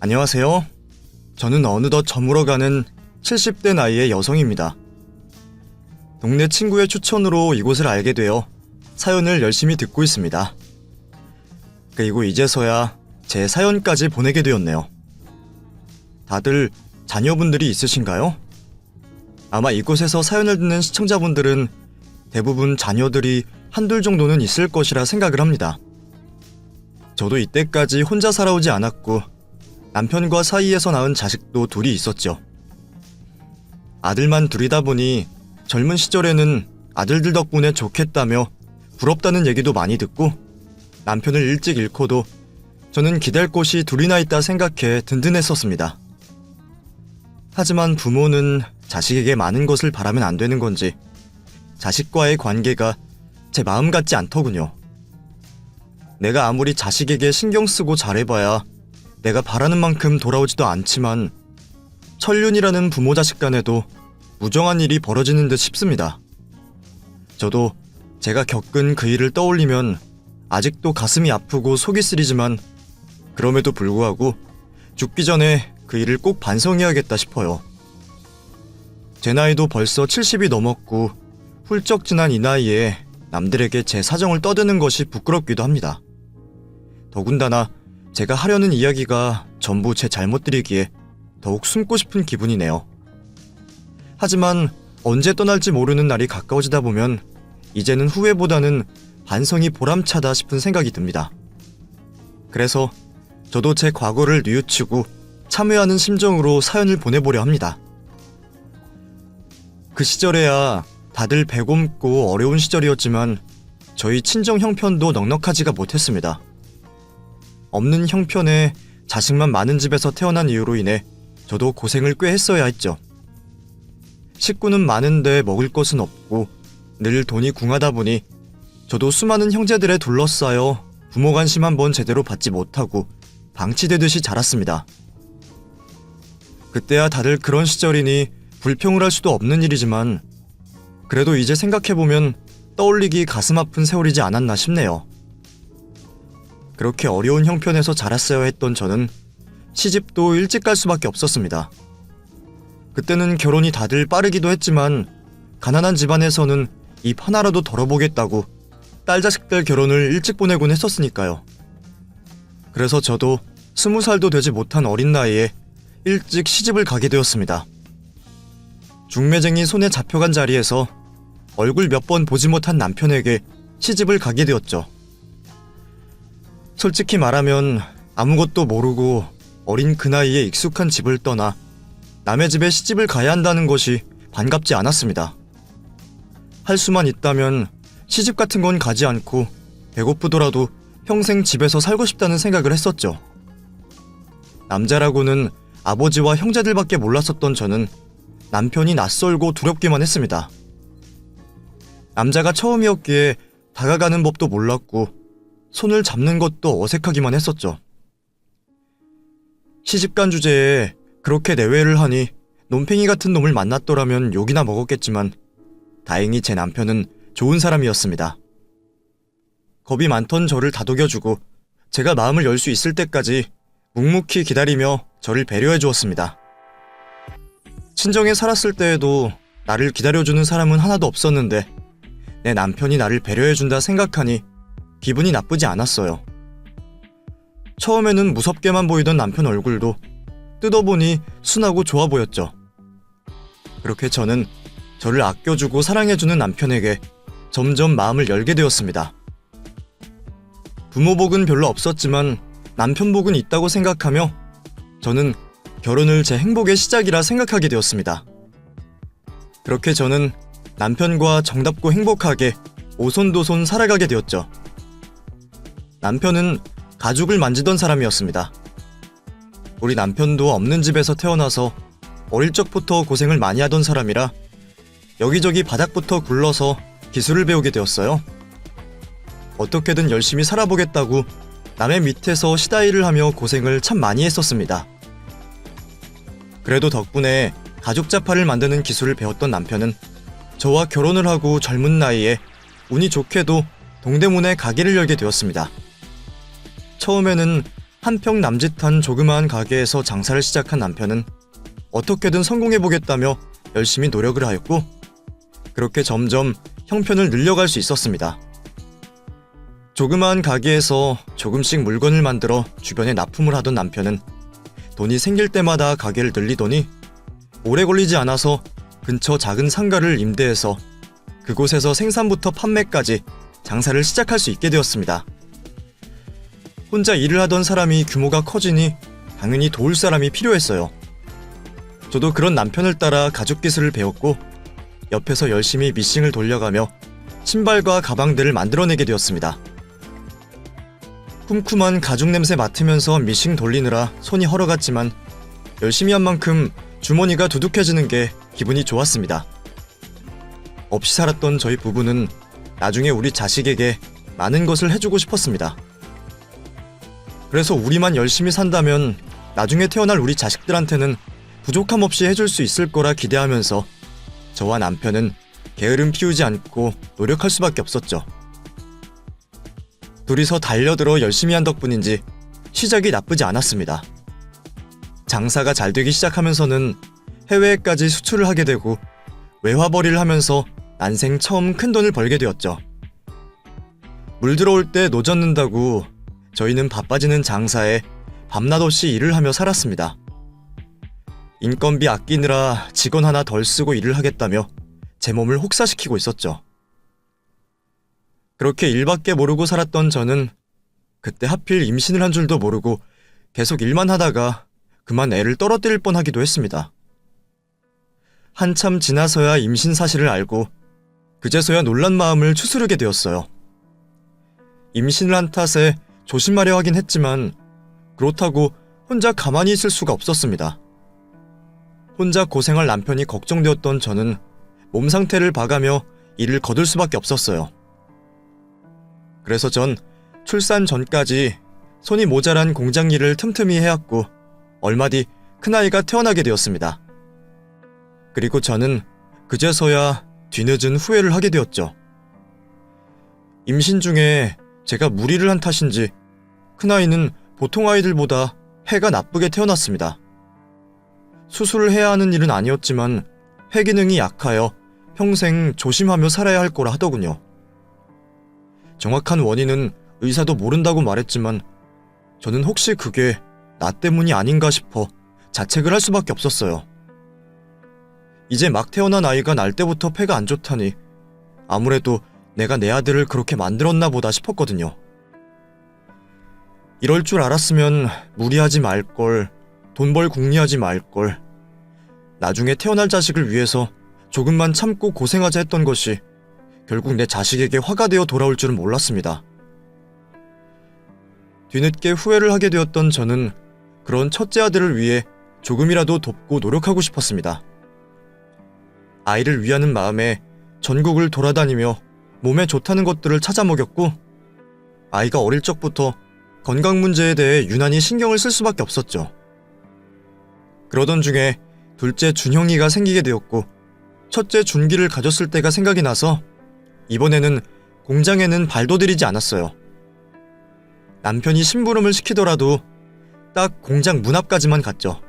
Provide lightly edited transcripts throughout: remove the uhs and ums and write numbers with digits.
안녕하세요. 저는 어느덧 저물어가는 70대 나이의 여성입니다. 동네 친구의 추천으로 이곳을 알게 되어 사연을 열심히 듣고 있습니다. 그리고 이제서야 제 사연까지 보내게 되었네요. 다들 자녀분들이 있으신가요? 아마 이곳에서 사연을 듣는 시청자분들은 대부분 자녀들이 한둘 정도는 있을 것이라 생각을 합니다. 저도 이때까지 혼자 살아오지 않았고 남편과 사이에서 낳은 자식도 둘이 있었죠. 아들만 둘이다 보니 젊은 시절에는 아들들 덕분에 좋겠다며 부럽다는 얘기도 많이 듣고 남편을 일찍 잃고도 저는 기댈 곳이 둘이나 있다 생각해 든든했었습니다. 하지만 부모는 자식에게 많은 것을 바라면 안 되는 건지 자식과의 관계가 제 마음 같지 않더군요. 내가 아무리 자식에게 신경 쓰고 잘해봐야 내가 바라는 만큼 돌아오지도 않지만 천륜이라는 부모 자식 간에도 무정한 일이 벌어지는 듯 싶습니다. 저도 제가 겪은 그 일을 떠올리면 아직도 가슴이 아프고 속이 쓰리지만 그럼에도 불구하고 죽기 전에 그 일을 꼭 반성해야겠다 싶어요. 제 나이도 벌써 70이 넘었고 훌쩍 지난 이 나이에 남들에게 제 사정을 떠드는 것이 부끄럽기도 합니다. 더군다나 제가 하려는 이야기가 전부 제 잘못들이기에 더욱 숨고 싶은 기분이네요. 하지만 언제 떠날지 모르는 날이 가까워지다 보면 이제는 후회보다는 반성이 보람차다 싶은 생각이 듭니다. 그래서 저도 제 과거를 뉘우치고 참회하는 심정으로 사연을 보내보려 합니다. 그 시절에야 다들 배고프고 어려운 시절이었지만 저희 친정 형편도 넉넉하지가 못했습니다. 없는 형편에 자식만 많은 집에서 태어난 이유로 인해 저도 고생을 꽤 했어야 했죠. 식구는 많은데 먹을 것은 없고 늘 돈이 궁하다 보니 저도 수많은 형제들에 둘러싸여 부모 관심 한번 제대로 받지 못하고 방치되듯이 자랐습니다. 그때야 다들 그런 시절이니 불평을 할 수도 없는 일이지만 그래도 이제 생각해보면 떠올리기 가슴 아픈 세월이지 않았나 싶네요. 그렇게 어려운 형편에서 자랐어야 했던 저는 시집도 일찍 갈 수밖에 없었습니다. 그때는 결혼이 다들 빠르기도 했지만 가난한 집안에서는 입 하나라도 덜어보겠다고 딸 자식들 결혼을 일찍 보내곤 했었으니까요. 그래서 저도 20살도 되지 못한 어린 나이에 일찍 시집을 가게 되었습니다. 중매쟁이 손에 잡혀간 자리에서 얼굴 몇 번 보지 못한 남편에게 시집을 가게 되었죠. 솔직히 말하면 아무것도 모르고 어린 그 나이에 익숙한 집을 떠나 남의 집에 시집을 가야 한다는 것이 반갑지 않았습니다. 할 수만 있다면 시집 같은 건 가지 않고 배고프더라도 평생 집에서 살고 싶다는 생각을 했었죠. 남자라고는 아버지와 형제들밖에 몰랐었던 저는 남편이 낯설고 두렵기만 했습니다. 남자가 처음이었기에 다가가는 법도 몰랐고 손을 잡는 것도 어색하기만 했었죠. 시집간 주제에 그렇게 내외를 하니 논팽이 같은 놈을 만났더라면 욕이나 먹었겠지만 다행히 제 남편은 좋은 사람이었습니다. 겁이 많던 저를 다독여주고 제가 마음을 열 수 있을 때까지 묵묵히 기다리며 저를 배려해 주었습니다. 친정에 살았을 때에도 나를 기다려주는 사람은 하나도 없었는데 내 남편이 나를 배려해준다 생각하니 기분이 나쁘지 않았어요. 처음에는 무섭게만 보이던 남편 얼굴도 뜯어보니 순하고 좋아 보였죠. 그렇게 저는 저를 아껴주고 사랑해주는 남편에게 점점 마음을 열게 되었습니다. 부모 복은 별로 없었지만 남편 복은 있다고 생각하며 저는 결혼을 제 행복의 시작이라 생각하게 되었습니다. 그렇게 저는 남편과 정답고 행복하게 오손도손 살아가게 되었죠. 남편은 가죽을 만지던 사람이었습니다. 우리 남편도 없는 집에서 태어나서 어릴 적부터 고생을 많이 하던 사람이라 여기저기 바닥부터 굴러서 기술을 배우게 되었어요. 어떻게든 열심히 살아보겠다고 남의 밑에서 시다일을 하며 고생을 참 많이 했었습니다. 그래도 덕분에 가죽 자파를 만드는 기술을 배웠던 남편은 저와 결혼을 하고 젊은 나이에 운이 좋게도 동대문에 가게를 열게 되었습니다. 처음에는 한평 남짓한 조그마한 가게에서 장사를 시작한 남편은 어떻게든 성공해보겠다며 열심히 노력을 하였고, 그렇게 점점 형편을 늘려갈 수 있었습니다. 조그마한 가게에서 조금씩 물건을 만들어 주변에 납품을 하던 남편은 돈이 생길 때마다 가게를 늘리더니 오래 걸리지 않아서 근처 작은 상가를 임대해서 그곳에서 생산부터 판매까지 장사를 시작할 수 있게 되었습니다. 혼자 일을 하던 사람이 규모가 커지니 당연히 도울 사람이 필요했어요. 저도 그런 남편을 따라 가죽 기술을 배웠고 옆에서 열심히 미싱을 돌려가며 신발과 가방들을 만들어내게 되었습니다. 쿰쿰한 가죽 냄새 맡으면서 미싱 돌리느라 손이 헐어갔지만 열심히 한 만큼 주머니가 두둑해지는 게 기분이 좋았습니다. 없이 살았던 저희 부부는 나중에 우리 자식에게 많은 것을 해주고 싶었습니다. 그래서 우리만 열심히 산다면 나중에 태어날 우리 자식들한테는 부족함 없이 해줄 수 있을 거라 기대하면서 저와 남편은 게으름 피우지 않고 노력할 수밖에 없었죠. 둘이서 달려들어 열심히 한 덕분인지 시작이 나쁘지 않았습니다. 장사가 잘 되기 시작하면서는 해외에까지 수출을 하게 되고 외화벌이를 하면서 난생 처음 큰돈을 벌게 되었죠. 물 들어올 때 노젓는다고 저희는 바빠지는 장사에 밤낮 없이 일을 하며 살았습니다. 인건비 아끼느라 직원 하나 덜 쓰고 일을 하겠다며 제 몸을 혹사시키고 있었죠. 그렇게 일밖에 모르고 살았던 저는 그때 하필 임신을 한 줄도 모르고 계속 일만 하다가 그만 애를 떨어뜨릴 뻔하기도 했습니다. 한참 지나서야 임신 사실을 알고 그제서야 놀란 마음을 추스르게 되었어요. 임신을 한 탓에 조심하려 하긴 했지만 그렇다고 혼자 가만히 있을 수가 없었습니다. 혼자 고생할 남편이 걱정되었던 저는 몸 상태를 봐가며 일을 거둘 수밖에 없었어요. 그래서 전 출산 전까지 손이 모자란 공장 일을 틈틈이 해왔고 얼마 뒤 큰아이가 태어나게 되었습니다. 그리고 저는 그제서야 뒤늦은 후회를 하게 되었죠. 임신 중에 제가 무리를 한 탓인지 큰아이는 보통 아이들보다 폐가 나쁘게 태어났습니다. 수술을 해야 하는 일은 아니었지만 폐 기능이 약하여 평생 조심하며 살아야 할 거라 하더군요. 정확한 원인은 의사도 모른다고 말했지만 저는 혹시 그게 나 때문이 아닌가 싶어 자책을 할 수밖에 없었어요. 이제 막 태어난 아이가 날 때부터 폐가 안 좋다니 아무래도 내가 내 아들을 그렇게 만들었나 보다 싶었거든요. 이럴 줄 알았으면 무리하지 말걸, 돈 벌 궁리하지 말걸, 나중에 태어날 자식을 위해서 조금만 참고 고생하자 했던 것이 결국 내 자식에게 화가 되어 돌아올 줄은 몰랐습니다. 뒤늦게 후회를 하게 되었던 저는 그런 첫째 아들을 위해 조금이라도 돕고 노력하고 싶었습니다. 아이를 위하는 마음에 전국을 돌아다니며 몸에 좋다는 것들을 찾아 먹였고 아이가 어릴 적부터 건강 문제에 대해 유난히 신경을 쓸 수밖에 없었죠. 그러던 중에 둘째 준형이가 생기게 되었고 첫째 준기를 가졌을 때가 생각이 나서 이번에는 공장에는 발도 들이지 않았어요. 남편이 심부름을 시키더라도 딱 공장 문 앞까지만 갔죠.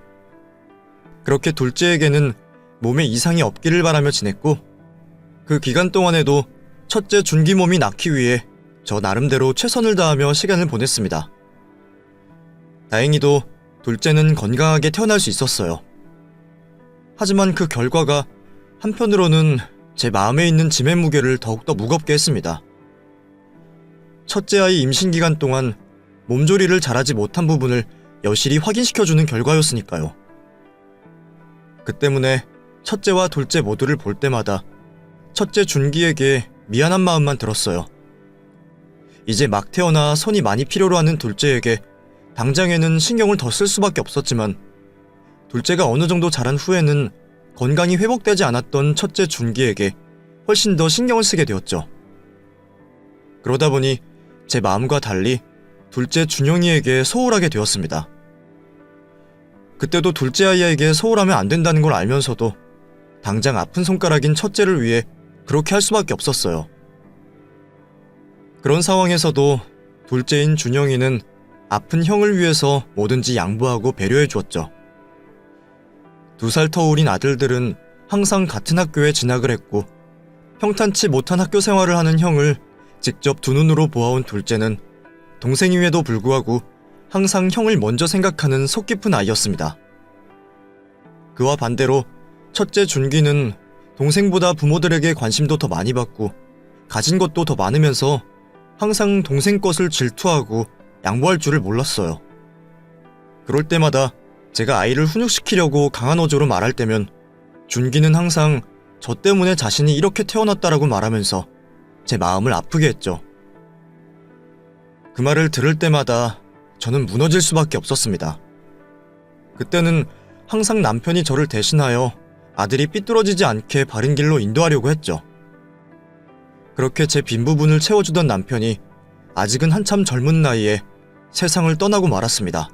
그렇게 둘째에게는 몸에 이상이 없기를 바라며 지냈고 그 기간 동안에도 첫째 준기 몸이 낳기 위해 저 나름대로 최선을 다하며 시간을 보냈습니다. 다행히도 둘째는 건강하게 태어날 수 있었어요. 하지만 그 결과가 한편으로는 제 마음에 있는 짐의 무게를 더욱더 무겁게 했습니다. 첫째 아이 임신 기간 동안 몸조리를 잘하지 못한 부분을 여실히 확인시켜주는 결과였으니까요. 그 때문에 첫째와 둘째 모두를 볼 때마다 첫째 준기에게 미안한 마음만 들었어요. 이제 막 태어나 손이 많이 필요로 하는 둘째에게 당장에는 신경을 더 쓸 수밖에 없었지만 둘째가 어느 정도 자란 후에는 건강이 회복되지 않았던 첫째 준기에게 훨씬 더 신경을 쓰게 되었죠. 그러다 보니 제 마음과 달리 둘째 준영이에게 소홀하게 되었습니다. 그때도 둘째 아이에게 소홀하면 안 된다는 걸 알면서도 당장 아픈 손가락인 첫째를 위해 그렇게 할 수밖에 없었어요. 그런 상황에서도 둘째인 준영이는 아픈 형을 위해서 뭐든지 양보하고 배려해 주었죠. 2살 터 어린 아들들은 항상 같은 학교에 진학을 했고 평탄치 못한 학교 생활을 하는 형을 직접 두 눈으로 보아온 둘째는 동생임에도 불구하고 항상 형을 먼저 생각하는 속 깊은 아이였습니다. 그와 반대로 첫째 준기는 동생보다 부모들에게 관심도 더 많이 받고 가진 것도 더 많으면서 항상 동생 것을 질투하고 양보할 줄을 몰랐어요. 그럴 때마다 제가 아이를 훈육시키려고 강한 어조로 말할 때면 준기는 항상 저 때문에 자신이 이렇게 태어났다라고 말하면서 제 마음을 아프게 했죠. 그 말을 들을 때마다 저는 무너질 수밖에 없었습니다. 그때는 항상 남편이 저를 대신하여 아들이 삐뚤어지지 않게 바른 길로 인도하려고 했죠. 그렇게 제 빈 부분을 채워주던 남편이 아직은 한참 젊은 나이에 세상을 떠나고 말았습니다.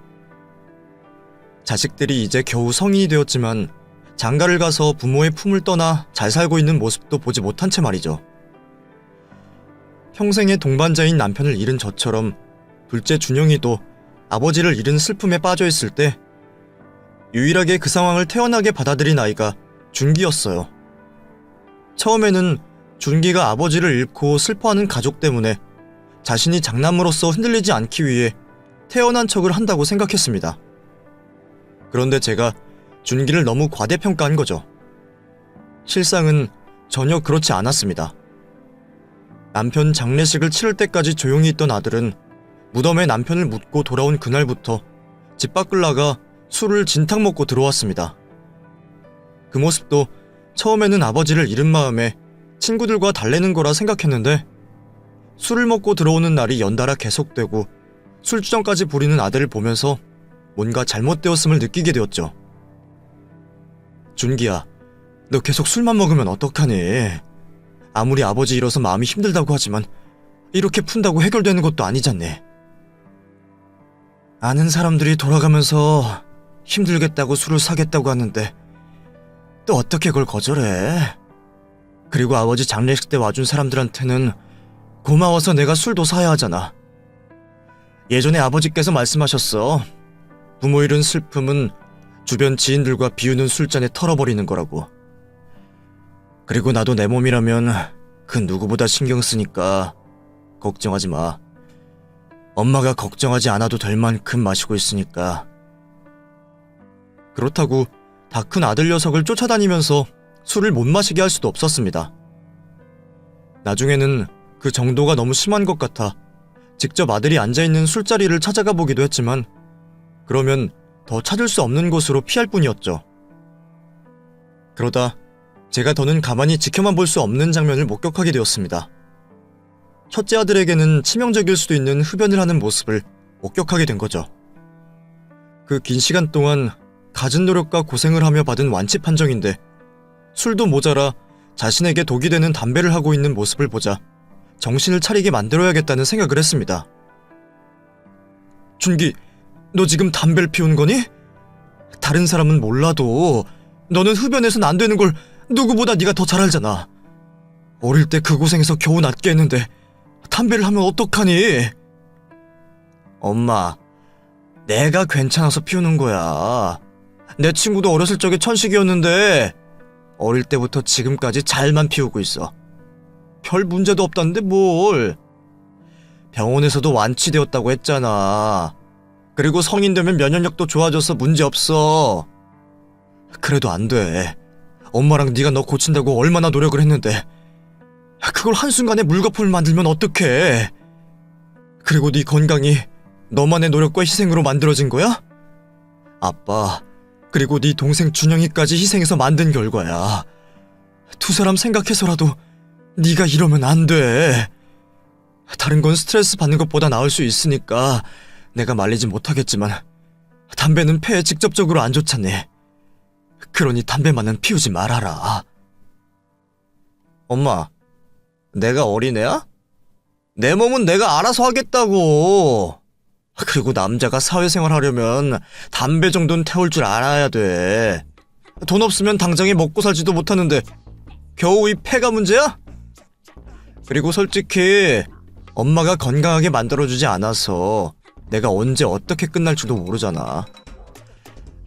자식들이 이제 겨우 성인이 되었지만 장가를 가서 부모의 품을 떠나 잘 살고 있는 모습도 보지 못한 채 말이죠. 평생의 동반자인 남편을 잃은 저처럼 둘째 준영이도 아버지를 잃은 슬픔에 빠져 있을 때 유일하게 그 상황을 태연하게 받아들인 아이가 준기였어요. 처음에는 준기가 아버지를 잃고 슬퍼하는 가족 때문에 자신이 장남으로서 흔들리지 않기 위해 태연한 척을 한다고 생각했습니다. 그런데 제가 준기를 너무 과대평가한 거죠. 실상은 전혀 그렇지 않았습니다. 남편 장례식을 치를 때까지 조용히 있던 아들은 무덤에 남편을 묻고 돌아온 그날부터 집 밖을 나가 술을 진탕 먹고 들어왔습니다. 그 모습도 처음에는 아버지를 잃은 마음에 친구들과 달래는 거라 생각했는데 술을 먹고 들어오는 날이 연달아 계속되고 술주정까지 부리는 아들을 보면서 뭔가 잘못되었음을 느끼게 되었죠. 준기야, 너 계속 술만 먹으면 어떡하니? 아무리 아버지 잃어서 마음이 힘들다고 하지만 이렇게 푼다고 해결되는 것도 아니잖니. 아는 사람들이 돌아가면서 힘들겠다고 술을 사겠다고 하는데 또 어떻게 그걸 거절해? 그리고 아버지 장례식 때 와준 사람들한테는 고마워서 내가 술도 사야 하잖아. 예전에 아버지께서 말씀하셨어. 부모 잃은 슬픔은 주변 지인들과 비우는 술잔에 털어버리는 거라고. 그리고 나도 내 몸이라면 그 누구보다 신경 쓰니까 걱정하지 마. 엄마가 걱정하지 않아도 될 만큼 마시고 있으니까. 그렇다고 다 큰 아들 녀석을 쫓아다니면서 술을 못 마시게 할 수도 없었습니다. 나중에는 그 정도가 너무 심한 것 같아 직접 아들이 앉아있는 술자리를 찾아가 보기도 했지만 그러면 더 찾을 수 없는 곳으로 피할 뿐이었죠. 그러다 제가 더는 가만히 지켜만 볼 수 없는 장면을 목격하게 되었습니다. 첫째 아들에게는 치명적일 수도 있는 흡연을 하는 모습을 목격하게 된 거죠. 그 긴 시간 동안 갖은 노력과 고생을 하며 받은 완치 판정인데 술도 모자라 자신에게 독이 되는 담배를 하고 있는 모습을 보자 정신을 차리게 만들어야겠다는 생각을 했습니다. 준기, 너 지금 담배를 피우는 거니? 다른 사람은 몰라도 너는 흡연해선 안 되는 걸 누구보다 네가 더 잘 알잖아. 어릴 때 그 고생해서 겨우 낫게 했는데 담배를 하면 어떡하니? 엄마, 내가 괜찮아서 피우는 거야. 내 친구도 어렸을 적에 천식이었는데 어릴 때부터 지금까지 잘만 피우고 있어. 별 문제도 없다는데 뭘. 병원에서도 완치되었다고 했잖아. 그리고 성인 되면 면역력도 좋아져서 문제없어. 그래도 안 돼. 엄마랑 네가 너 고친다고 얼마나 노력을 했는데 그걸 한순간에 물거품을 만들면 어떡해. 그리고 네 건강이 너만의 노력과 희생으로 만들어진 거야? 아빠, 그리고 네 동생 준영이까지 희생해서 만든 결과야. 두 사람 생각해서라도 네가 이러면 안 돼. 다른 건 스트레스 받는 것보다 나을 수 있으니까 내가 말리진 못하겠지만 담배는 폐에 직접적으로 안 좋잖니. 그러니 담배만은 피우지 말아라. 엄마, 내가 어린애야? 내 몸은 내가 알아서 하겠다고. 그리고 남자가 사회생활 하려면 담배 정도는 태울 줄 알아야 돼. 돈 없으면 당장에 먹고 살지도 못하는데 겨우 이 폐가 문제야? 그리고 솔직히 엄마가 건강하게 만들어주지 않아서 내가 언제 어떻게 끝날지도 모르잖아.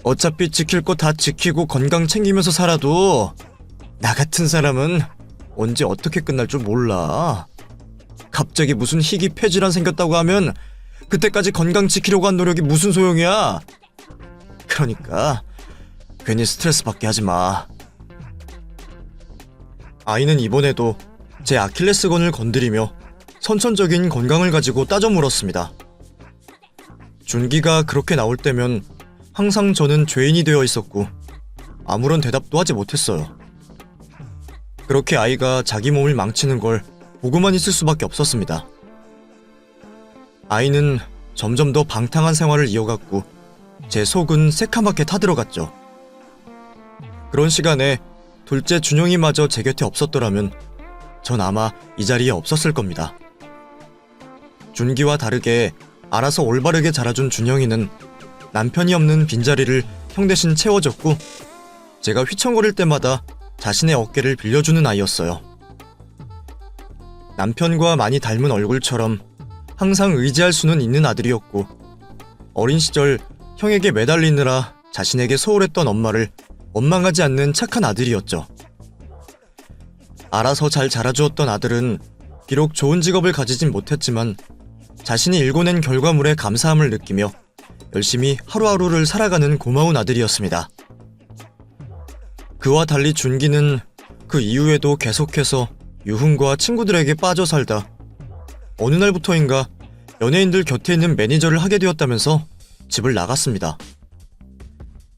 어차피 지킬 거 다 지키고 건강 챙기면서 살아도 나 같은 사람은 언제 어떻게 끝날 줄 몰라. 갑자기 무슨 희귀 폐질환 생겼다고 하면 그때까지 건강 지키려고 한 노력이 무슨 소용이야. 그러니까 괜히 스트레스 받게 하지 마. 아이는 이번에도 제 아킬레스건을 건드리며 선천적인 건강을 가지고 따져 물었습니다. 준기가 그렇게 나올 때면 항상 저는 죄인이 되어 있었고 아무런 대답도 하지 못했어요. 그렇게 아이가 자기 몸을 망치는 걸 보고만 있을 수밖에 없었습니다. 아이는 점점 더 방탕한 생활을 이어갔고 제 속은 새카맣게 타들어갔죠. 그런 시간에 둘째 준영이마저 제 곁에 없었더라면 전 아마 이 자리에 없었을 겁니다. 준기와 다르게 알아서 올바르게 자라준 준영이는 남편이 없는 빈자리를 형 대신 채워줬고 제가 휘청거릴 때마다 자신의 어깨를 빌려주는 아이였어요. 남편과 많이 닮은 얼굴처럼 항상 의지할 수는 있는 아들이었고 어린 시절 형에게 매달리느라 자신에게 소홀했던 엄마를 원망하지 않는 착한 아들이었죠. 알아서 잘 자라주었던 아들은 비록 좋은 직업을 가지진 못했지만 자신이 일궈낸 결과물에 감사함을 느끼며 열심히 하루하루를 살아가는 고마운 아들이었습니다. 그와 달리 준기는 그 이후에도 계속해서 유흥과 친구들에게 빠져 살다 어느 날부터인가 연예인들 곁에 있는 매니저를 하게 되었다면서 집을 나갔습니다.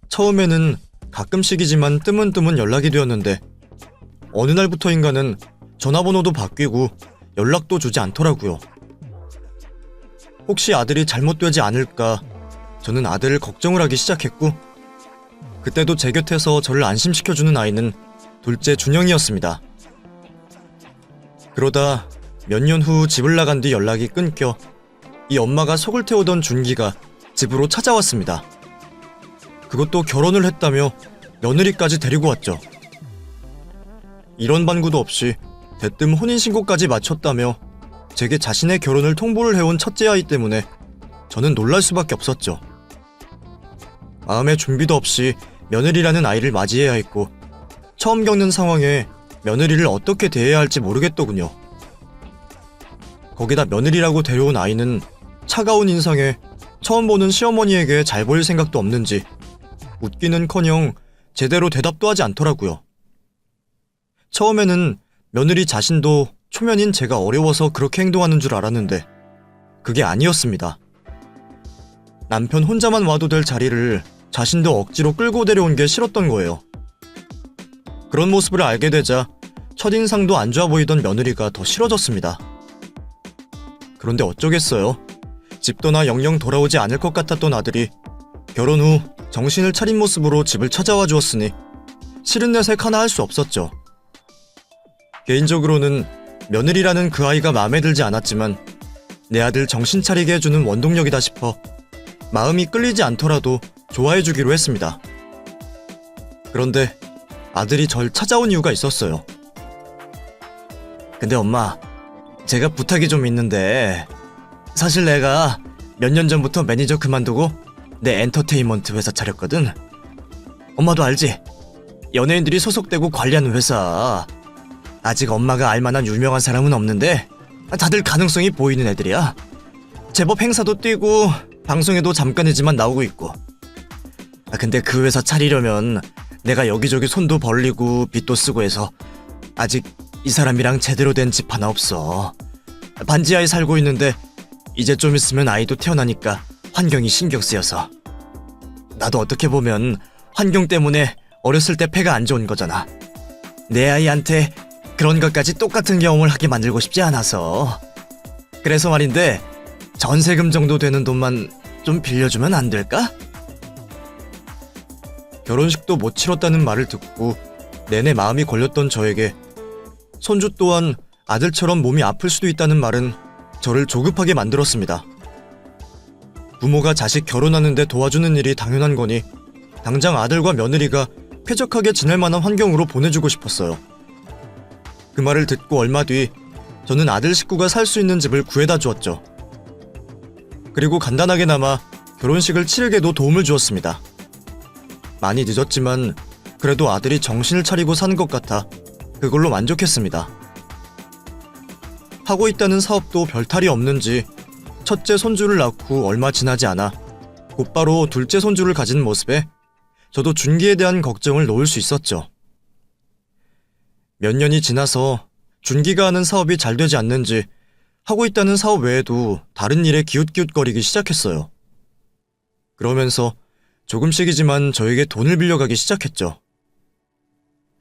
처음에는 가끔씩이지만 뜨문뜨문 연락이 되었는데 어느 날부터인가는 전화번호도 바뀌고 연락도 주지 않더라고요. 혹시 아들이 잘못되지 않을까 저는 아들을 걱정을 하기 시작했고 그때도 제 곁에서 저를 안심시켜주는 아이는 둘째 준영이었습니다. 그러다 몇 년 후 집을 나간 뒤 연락이 끊겨 이 엄마가 속을 태우던 준기가 집으로 찾아왔습니다. 그것도 결혼을 했다며 며느리까지 데리고 왔죠. 이런 반구도 없이 대뜸 혼인신고까지 마쳤다며 제게 자신의 결혼을 통보를 해온 첫째 아이 때문에 저는 놀랄 수밖에 없었죠. 마음의 준비도 없이 며느리라는 아이를 맞이해야 했고 처음 겪는 상황에 며느리를 어떻게 대해야 할지 모르겠더군요. 거기다 며느리라고 데려온 아이는 차가운 인상에 처음 보는 시어머니에게 잘 보일 생각도 없는지 웃기는커녕 제대로 대답도 하지 않더라고요. 처음에는 며느리 자신도 초면인 제가 어려워서 그렇게 행동하는 줄 알았는데 그게 아니었습니다. 남편 혼자만 와도 될 자리를 자신도 억지로 끌고 데려온 게 싫었던 거예요. 그런 모습을 알게 되자 첫인상도 안 좋아 보이던 며느리가 더 싫어졌습니다. 그런데 어쩌겠어요. 집 떠나 영영 돌아오지 않을 것 같았던 아들이 결혼 후 정신을 차린 모습으로 집을 찾아와 주었으니 싫은 내색 하나 할 수 없었죠. 개인적으로는 며느리라는 그 아이가 마음에 들지 않았지만 내 아들 정신 차리게 해주는 원동력이다 싶어 마음이 끌리지 않더라도 좋아해주기로 했습니다. 그런데 아들이 절 찾아온 이유가 있었어요. 근데 엄마, 제가 부탁이 좀 있는데 사실 내가 몇 년 전부터 매니저 그만두고 내 엔터테인먼트 회사 차렸거든. 엄마도 알지? 연예인들이 소속되고 관리하는 회사. 아직 엄마가 알만한 유명한 사람은 없는데 다들 가능성이 보이는 애들이야. 제법 행사도 뛰고 방송에도 잠깐이지만 나오고 있고. 근데 그 회사 차리려면 내가 여기저기 손도 벌리고 빚도 쓰고 해서 아직 이 사람이랑 제대로 된 집 하나 없어. 반지하에 살고 있는데 이제 좀 있으면 아이도 태어나니까 환경이 신경 쓰여서. 나도 어떻게 보면 환경 때문에 어렸을 때 폐가 안 좋은 거잖아. 내 아이한테 그런 것까지 똑같은 경험을 하게 만들고 싶지 않아서. 그래서 말인데 전세금 정도 되는 돈만 좀 빌려주면 안 될까? 결혼식도 못 치렀다는 말을 듣고 내내 마음이 걸렸던 저에게 손주 또한 아들처럼 몸이 아플 수도 있다는 말은 저를 조급하게 만들었습니다. 부모가 자식 결혼하는데 도와주는 일이 당연한 거니 당장 아들과 며느리가 쾌적하게 지낼 만한 환경으로 보내주고 싶었어요. 그 말을 듣고 얼마 뒤 저는 아들 식구가 살 수 있는 집을 구해다 주었죠. 그리고 간단하게나마 결혼식을 치르게도 도움을 주었습니다. 많이 늦었지만 그래도 아들이 정신을 차리고 사는 것 같아 그걸로 만족했습니다. 하고 있다는 사업도 별탈이 없는지 첫째 손주를 낳고 얼마 지나지 않아 곧바로 둘째 손주를 가진 모습에 저도 준기에 대한 걱정을 놓을 수 있었죠. 몇 년이 지나서 준기가 하는 사업이 잘 되지 않는지 하고 있다는 사업 외에도 다른 일에 기웃기웃거리기 시작했어요. 그러면서 조금씩이지만 저에게 돈을 빌려가기 시작했죠.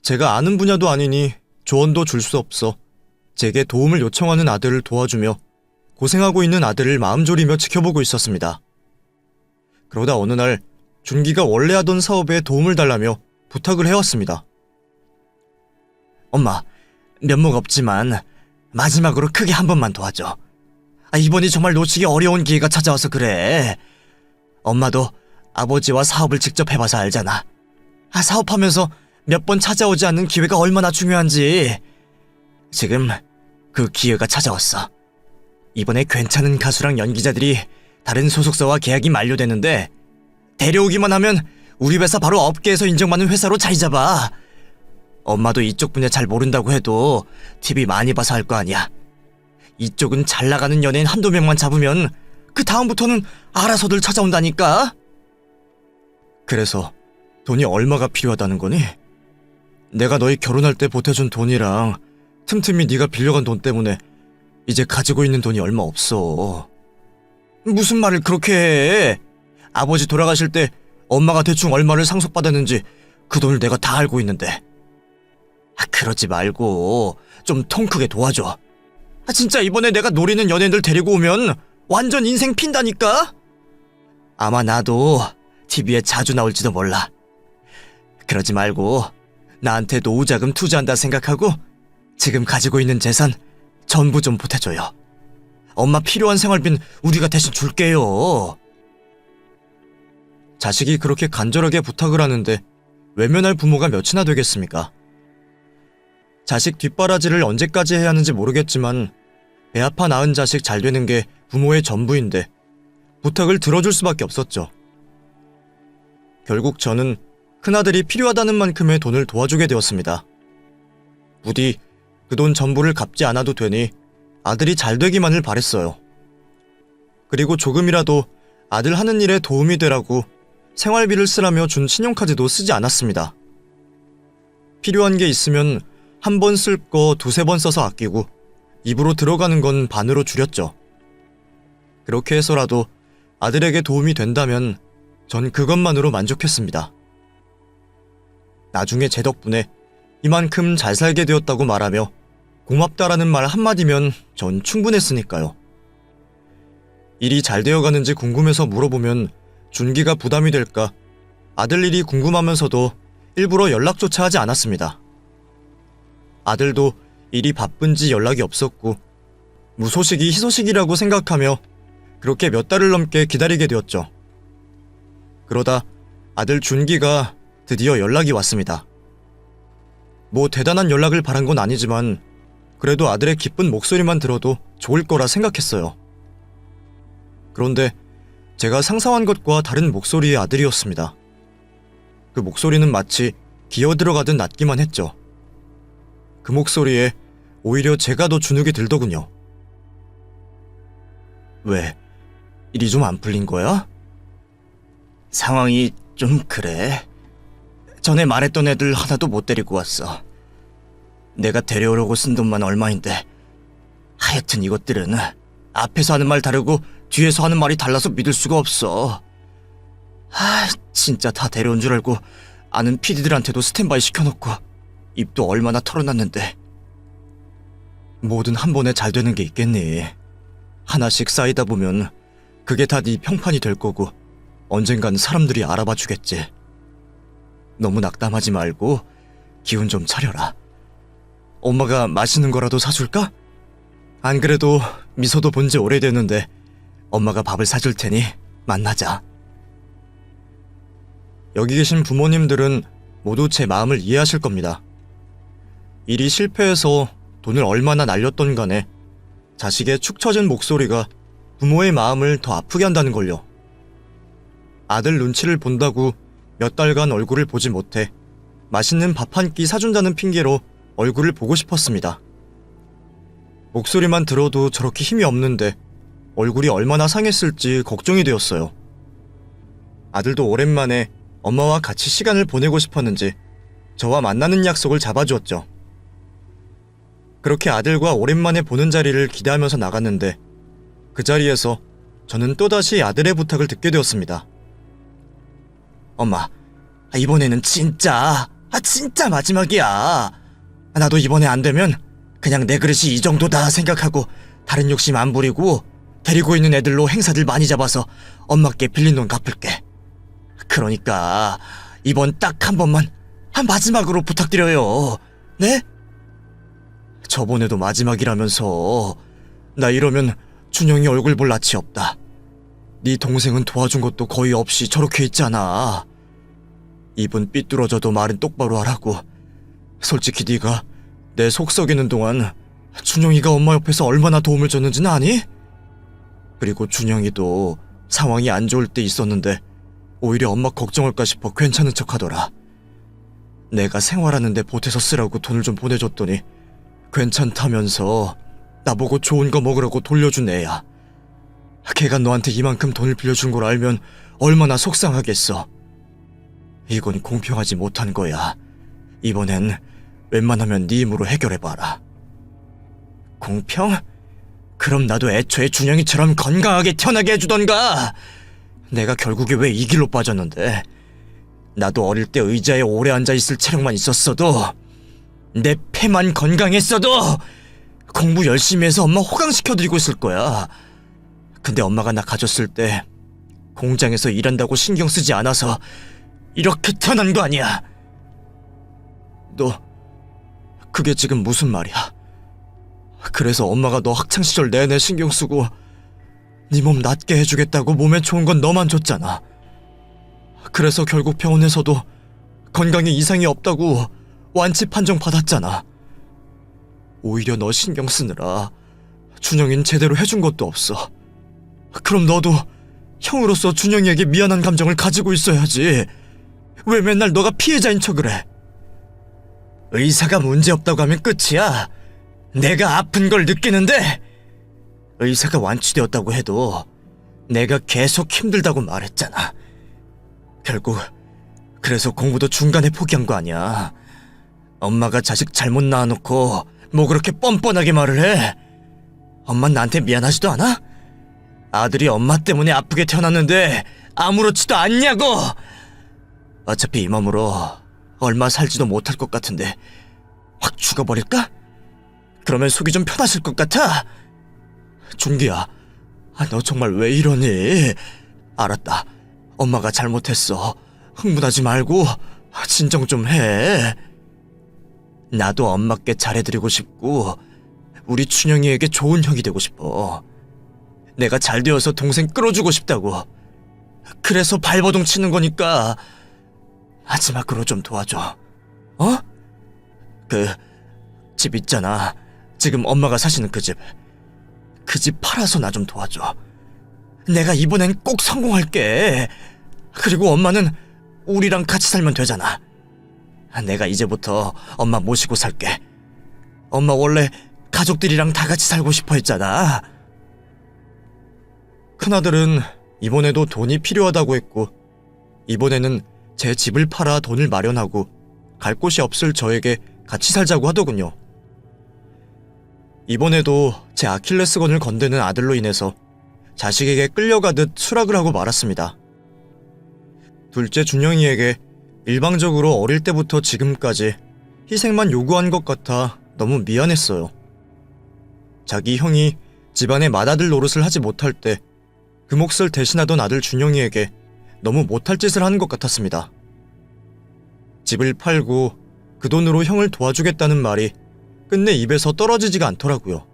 제가 아는 분야도 아니니 조언도 줄 수 없어 제게 도움을 요청하는 아들을 도와주며 고생하고 있는 아들을 마음 졸이며 지켜보고 있었습니다. 그러다 어느 날 준기가 원래 하던 사업에 도움을 달라며 부탁을 해왔습니다. 엄마, 면목 없지만 마지막으로 크게 한 번만 도와줘. 이번이 정말 놓치기 어려운 기회가 찾아와서 그래. 엄마도 아버지와 사업을 직접 해봐서 알잖아. 사업하면서 몇 번 찾아오지 않는 기회가 얼마나 중요한지. 지금 그 기회가 찾아왔어. 이번에 괜찮은 가수랑 연기자들이 다른 소속사와 계약이 만료되는데 데려오기만 하면 우리 회사 바로 업계에서 인정받는 회사로 자리 잡아. 엄마도 이쪽 분야 잘 모른다고 해도 TV 많이 봐서 알 거 아니야. 이쪽은 잘 나가는 연예인 한두 명만 잡으면 그 다음부터는 알아서들 찾아온다니까. 그래서 돈이 얼마가 필요하다는 거니? 내가 너희 결혼할 때 보태준 돈이랑 틈틈이 네가 빌려간 돈 때문에 이제 가지고 있는 돈이 얼마 없어. 무슨 말을 그렇게 해? 아버지 돌아가실 때 엄마가 대충 얼마를 상속받았는지 그 돈을 내가 다 알고 있는데. 그러지 말고 좀 통 크게 도와줘. 진짜 이번에 내가 노리는 연예인들 데리고 오면 완전 인생 핀다니까? 아마 나도 TV에 자주 나올지도 몰라. 그러지 말고 나한테 노후자금 투자한다 생각하고 지금 가지고 있는 재산 전부 좀 보태줘요. 엄마 필요한 생활비는 우리가 대신 줄게요. 자식이 그렇게 간절하게 부탁을 하는데 외면할 부모가 몇이나 되겠습니까? 자식 뒷바라지를 언제까지 해야 하는지 모르겠지만 배 아파 낳은 자식 잘 되는 게 부모의 전부인데 부탁을 들어줄 수밖에 없었죠. 결국 저는 큰아들이 필요하다는 만큼의 돈을 도와주게 되었습니다. 부디 그 돈 전부를 갚지 않아도 되니 아들이 잘 되기만을 바랬어요. 그리고 조금이라도 아들 하는 일에 도움이 되라고 생활비를 쓰라며 준 신용카드도 쓰지 않았습니다. 필요한 게 있으면 한 번 쓸 거 두세 번 써서 아끼고 입으로 들어가는 건 반으로 줄였죠. 그렇게 해서라도 아들에게 도움이 된다면 전 그것만으로 만족했습니다. 나중에 제 덕분에 이만큼 잘 살게 되었다고 말하며 고맙다라는 말 한마디면 전 충분했으니까요. 일이 잘 되어가는지 궁금해서 물어보면 준기가 부담이 될까 아들 일이 궁금하면서도 일부러 연락조차 하지 않았습니다. 아들도 일이 바쁜지 연락이 없었고 무소식이 희소식이라고 생각하며 그렇게 몇 달을 넘게 기다리게 되었죠. 그러다 아들 준기가 드디어 연락이 왔습니다. 뭐 대단한 연락을 바란 건 아니지만 그래도 아들의 기쁜 목소리만 들어도 좋을 거라 생각했어요. 그런데 제가 상상한 것과 다른 목소리의 아들이었습니다. 그 목소리는 마치 기어 들어가듯 낮기만 했죠. 그 목소리에 오히려 제가 더 주눅이 들더군요. 왜? 일이 좀 안 풀린 거야? 상황이 좀 그래. 전에 말했던 애들 하나도 못 데리고 왔어. 내가 데려오려고 쓴 돈만 얼마인데. 하여튼 이것들은 앞에서 하는 말 다르고 뒤에서 하는 말이 달라서 믿을 수가 없어. 진짜 다 데려온 줄 알고 아는 PD들한테도 스탠바이 시켜놓고 입도 얼마나 털어놨는데. 뭐든 한 번에 잘 되는 게 있겠니? 하나씩 쌓이다 보면 그게 다 네 평판이 될 거고 언젠간 사람들이 알아봐 주겠지. 너무 낙담하지 말고 기운 좀 차려라. 엄마가 맛있는 거라도 사줄까? 안 그래도 미소도 본 지 오래됐는데 엄마가 밥을 사줄 테니 만나자. 여기 계신 부모님들은 모두 제 마음을 이해하실 겁니다. 일이 실패해서 돈을 얼마나 날렸던 간에 자식의 축 처진 목소리가 부모의 마음을 더 아프게 한다는 걸요. 아들 눈치를 본다고 몇 달간 얼굴을 보지 못해 맛있는 밥 한 끼 사준다는 핑계로 얼굴을 보고 싶었습니다. 목소리만 들어도 저렇게 힘이 없는데 얼굴이 얼마나 상했을지 걱정이 되었어요. 아들도 오랜만에 엄마와 같이 시간을 보내고 싶었는지 저와 만나는 약속을 잡아주었죠. 그렇게 아들과 오랜만에 보는 자리를 기대하면서 나갔는데 그 자리에서 저는 또다시 아들의 부탁을 듣게 되었습니다. 엄마, 이번에는 진짜 마지막이야. 나도 이번에 안 되면 그냥 내 그릇이 이 정도다 생각하고 다른 욕심 안 부리고 데리고 있는 애들로 행사들 많이 잡아서 엄마께 빌린 돈 갚을게. 그러니까 이번 딱 한 번만 마지막으로 부탁드려요. 네? 저번에도 마지막이라면서. 나 이러면 준영이 얼굴 볼 낯이 없다. 네 동생은 도와준 것도 거의 없이 저렇게 있잖아. 입은 삐뚤어져도 말은 똑바로 하라고. 솔직히 네가 내 속 썩이는 동안 준영이가 엄마 옆에서 얼마나 도움을 줬는지는 아니? 그리고 준영이도 상황이 안 좋을 때 있었는데 오히려 엄마 걱정할까 싶어 괜찮은 척하더라. 내가 생활하는데 보태서 쓰라고 돈을 좀 보내줬더니 괜찮다면서 나보고 좋은 거 먹으라고 돌려준 애야. 걔가 너한테 이만큼 돈을 빌려준 걸 알면 얼마나 속상하겠어. 이건 공평하지 못한 거야. 이번엔 웬만하면 네 힘으로 해결해봐라. 공평? 그럼 나도 애초에 준영이처럼 건강하게 태어나게 해주던가. 내가 결국에 왜 이 길로 빠졌는데. 나도 어릴 때 의자에 오래 앉아있을 체력만 있었어도, 내 폐만 건강했어도 공부 열심히 해서 엄마 호강시켜드리고 있을 거야. 근데 엄마가 나 가졌을 때 공장에서 일한다고 신경 쓰지 않아서 이렇게 태어난 거 아니야. 너 그게 지금 무슨 말이야? 그래서 엄마가 너 학창시절 내내 신경 쓰고 네 몸 낫게 해주겠다고 몸에 좋은 건 너만 줬잖아. 그래서 결국 병원에서도 건강에 이상이 없다고 완치 판정 받았잖아. 오히려 너 신경 쓰느라 준영이는 제대로 해준 것도 없어. 그럼 너도 형으로서 준영이에게 미안한 감정을 가지고 있어야지. 왜 맨날 너가 피해자인 척을 해? 의사가 문제없다고 하면 끝이야. 내가 아픈 걸 느끼는데 의사가 완치되었다고 해도 내가 계속 힘들다고 말했잖아. 결국 그래서 공부도 중간에 포기한 거 아니야. 엄마가 자식 잘못 낳아놓고 뭐 그렇게 뻔뻔하게 말을 해? 엄마 나한테 미안하지도 않아? 아들이 엄마 때문에 아프게 태어났는데 아무렇지도 않냐고! 어차피 이 몸으로 얼마 살지도 못할 것 같은데 확 죽어버릴까? 그러면 속이 좀 편하실 것 같아? 준기야, 너 정말 왜 이러니? 알았다. 엄마가 잘못했어. 흥분하지 말고 진정 좀 해. 나도 엄마께 잘해드리고 싶고 우리 춘영이에게 좋은 형이 되고 싶어. 내가 잘 되어서 동생 끌어주고 싶다고. 그래서 발버둥 치는 거니까 마지막으로 좀 도와줘. 어? 그 집 있잖아. 지금 엄마가 사시는 그 집. 그 집 팔아서 나 좀 도와줘. 내가 이번엔 꼭 성공할게. 그리고 엄마는 우리랑 같이 살면 되잖아. 내가 이제부터 엄마 모시고 살게. 엄마 원래 가족들이랑 다 같이 살고 싶어 했잖아. 큰아들은 이번에도 돈이 필요하다고 했고 이번에는 제 집을 팔아 돈을 마련하고 갈 곳이 없을 저에게 같이 살자고 하더군요. 이번에도 제 아킬레스건을 건드는 아들로 인해서 자식에게 끌려가듯 수락을 하고 말았습니다. 둘째 준영이에게 일방적으로 어릴 때부터 지금까지 희생만 요구한 것 같아 너무 미안했어요. 자기 형이 집안의 맏아들 노릇을 하지 못할 때 그 몫을 대신하던 아들 준영이에게 너무 못할 짓을 하는 것 같았습니다. 집을 팔고 그 돈으로 형을 도와주겠다는 말이 끝내 입에서 떨어지지가 않더라고요.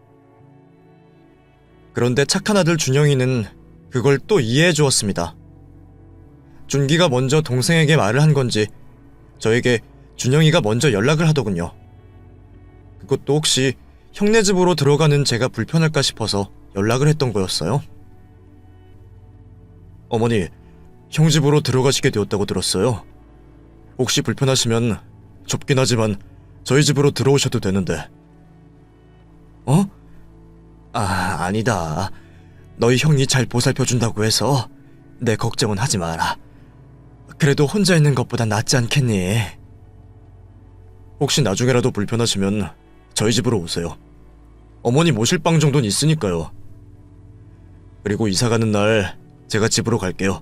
그런데 착한 아들 준영이는 그걸 또 이해해 주었습니다. 준기가 먼저 동생에게 말을 한 건지 저에게 준영이가 먼저 연락을 하더군요. 그것도 혹시 형네 집으로 들어가는 제가 불편할까 싶어서 연락을 했던 거였어요. 어머니, 형 집으로 들어가시게 되었다고 들었어요. 혹시 불편하시면 좁긴 하지만 저희 집으로 들어오셔도 되는데. 어? 아니다. 너희 형이 잘 보살펴준다고 해서 내 걱정은 하지 마라. 그래도 혼자 있는 것보단 낫지 않겠니? 혹시 나중에라도 불편하시면 저희 집으로 오세요. 어머니 모실 방 정도는 있으니까요. 그리고 이사 가는 날 제가 집으로 갈게요.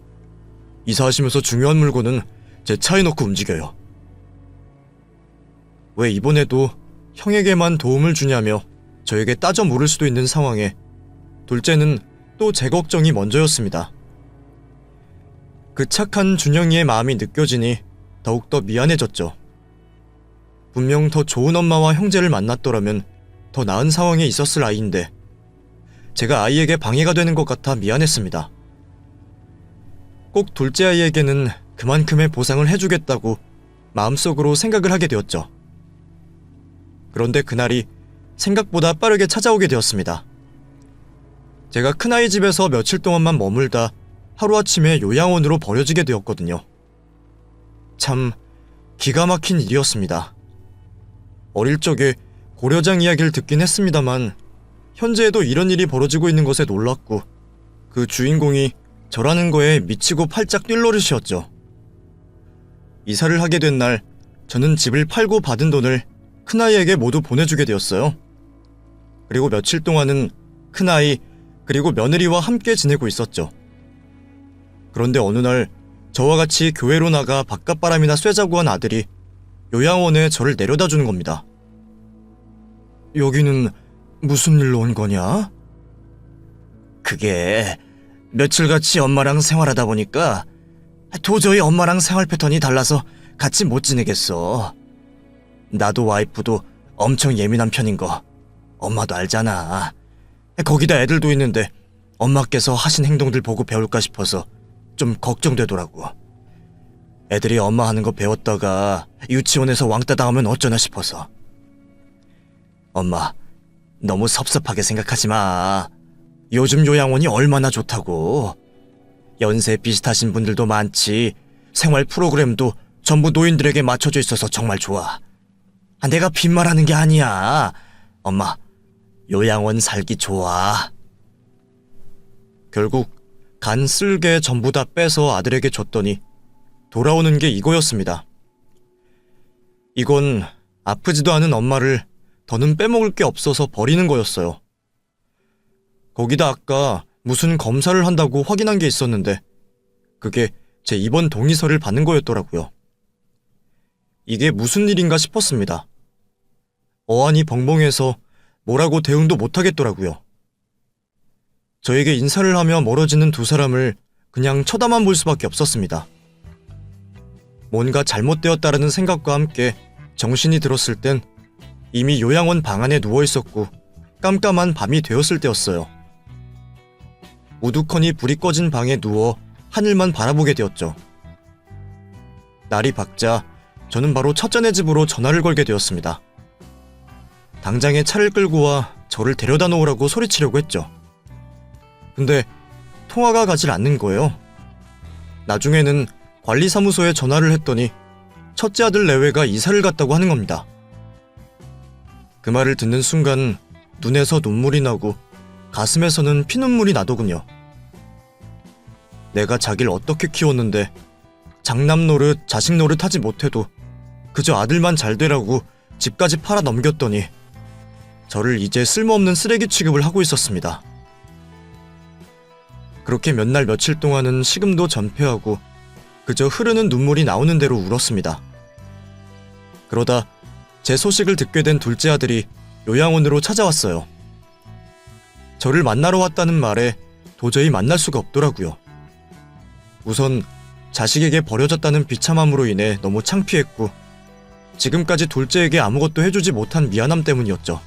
이사하시면서 중요한 물건은 제 차에 넣고 움직여요. 왜 이번에도 형에게만 도움을 주냐며 저에게 따져 물을 수도 있는 상황에 둘째는 또 제 걱정이 먼저였습니다. 그 착한 준영이의 마음이 느껴지니 더욱더 미안해졌죠. 분명 더 좋은 엄마와 형제를 만났더라면 더 나은 상황에 있었을 아이인데 제가 아이에게 방해가 되는 것 같아 미안했습니다. 꼭 둘째 아이에게는 그만큼의 보상을 해주겠다고 마음속으로 생각을 하게 되었죠. 그런데 그날이 생각보다 빠르게 찾아오게 되었습니다. 제가 큰아이 집에서 며칠 동안만 머물다 하루아침에 요양원으로 버려지게 되었거든요. 참 기가 막힌 일이었습니다. 어릴 적에 고려장 이야기를 듣긴 했습니다만 현재에도 이런 일이 벌어지고 있는 것에 놀랐고 그 주인공이 저라는 거에 미치고 팔짝 뛸 노릇이었죠. 이사를 하게 된 날 저는 집을 팔고 받은 돈을 큰아이에게 모두 보내주게 되었어요. 그리고 며칠 동안은 큰아이 그리고 며느리와 함께 지내고 있었죠. 그런데 어느 날 저와 같이 교회로 나가 바깥바람이나 쐬자고 한 아들이 요양원에 저를 내려다 주는 겁니다. 여기는 무슨 일로 온 거냐? 그게 며칠같이 엄마랑 생활하다 보니까 도저히 엄마랑 생활 패턴이 달라서 같이 못 지내겠어. 나도 와이프도 엄청 예민한 편인 거 엄마도 알잖아. 거기다 애들도 있는데 엄마께서 하신 행동들 보고 배울까 싶어서 좀 걱정되더라고. 애들이 엄마 하는 거 배웠다가 유치원에서 왕따 당하면 어쩌나 싶어서. 엄마, 너무 섭섭하게 생각하지 마. 요즘 요양원이 얼마나 좋다고. 연세 비슷하신 분들도 많지. 생활 프로그램도 전부 노인들에게 맞춰져 있어서 정말 좋아. 내가 빈말하는 게 아니야. 엄마, 요양원 살기 좋아. 결국 간 쓸개 전부 다 빼서 아들에게 줬더니 돌아오는 게 이거였습니다. 이건 아프지도 않은 엄마를 더는 빼먹을 게 없어서 버리는 거였어요. 거기다 아까 무슨 검사를 한다고 확인한 게 있었는데 그게 제 입원 동의서를 받는 거였더라고요. 이게 무슨 일인가 싶었습니다. 어안이 벙벙해서 뭐라고 대응도 못하겠더라고요. 저에게 인사를 하며 멀어지는 두 사람을 그냥 쳐다만 볼 수밖에 없었습니다. 뭔가 잘못되었다라는 생각과 함께 정신이 들었을 땐 이미 요양원 방 안에 누워있었고 깜깜한 밤이 되었을 때였어요. 우두커니 불이 꺼진 방에 누워 하늘만 바라보게 되었죠. 날이 밝자 저는 바로 첫째네 집으로 전화를 걸게 되었습니다. 당장에 차를 끌고 와 저를 데려다 놓으라고 소리치려고 했죠. 근데 통화가 가질 않는 거예요. 나중에는 관리사무소에 전화를 했더니 첫째 아들 내외가 이사를 갔다고 하는 겁니다. 그 말을 듣는 순간 눈에서 눈물이 나고 가슴에서는 피눈물이 나더군요. 내가 자기를 어떻게 키웠는데 장남 노릇, 자식 노릇 하지 못해도 그저 아들만 잘 되라고 집까지 팔아 넘겼더니 저를 이제 쓸모없는 쓰레기 취급을 하고 있었습니다. 그렇게 몇 날 며칠 동안은 식음도 전폐하고 그저 흐르는 눈물이 나오는 대로 울었습니다. 그러다 제 소식을 듣게 된 둘째 아들이 요양원으로 찾아왔어요. 저를 만나러 왔다는 말에 도저히 만날 수가 없더라고요. 우선 자식에게 버려졌다는 비참함으로 인해 너무 창피했고 지금까지 둘째에게 아무것도 해주지 못한 미안함 때문이었죠.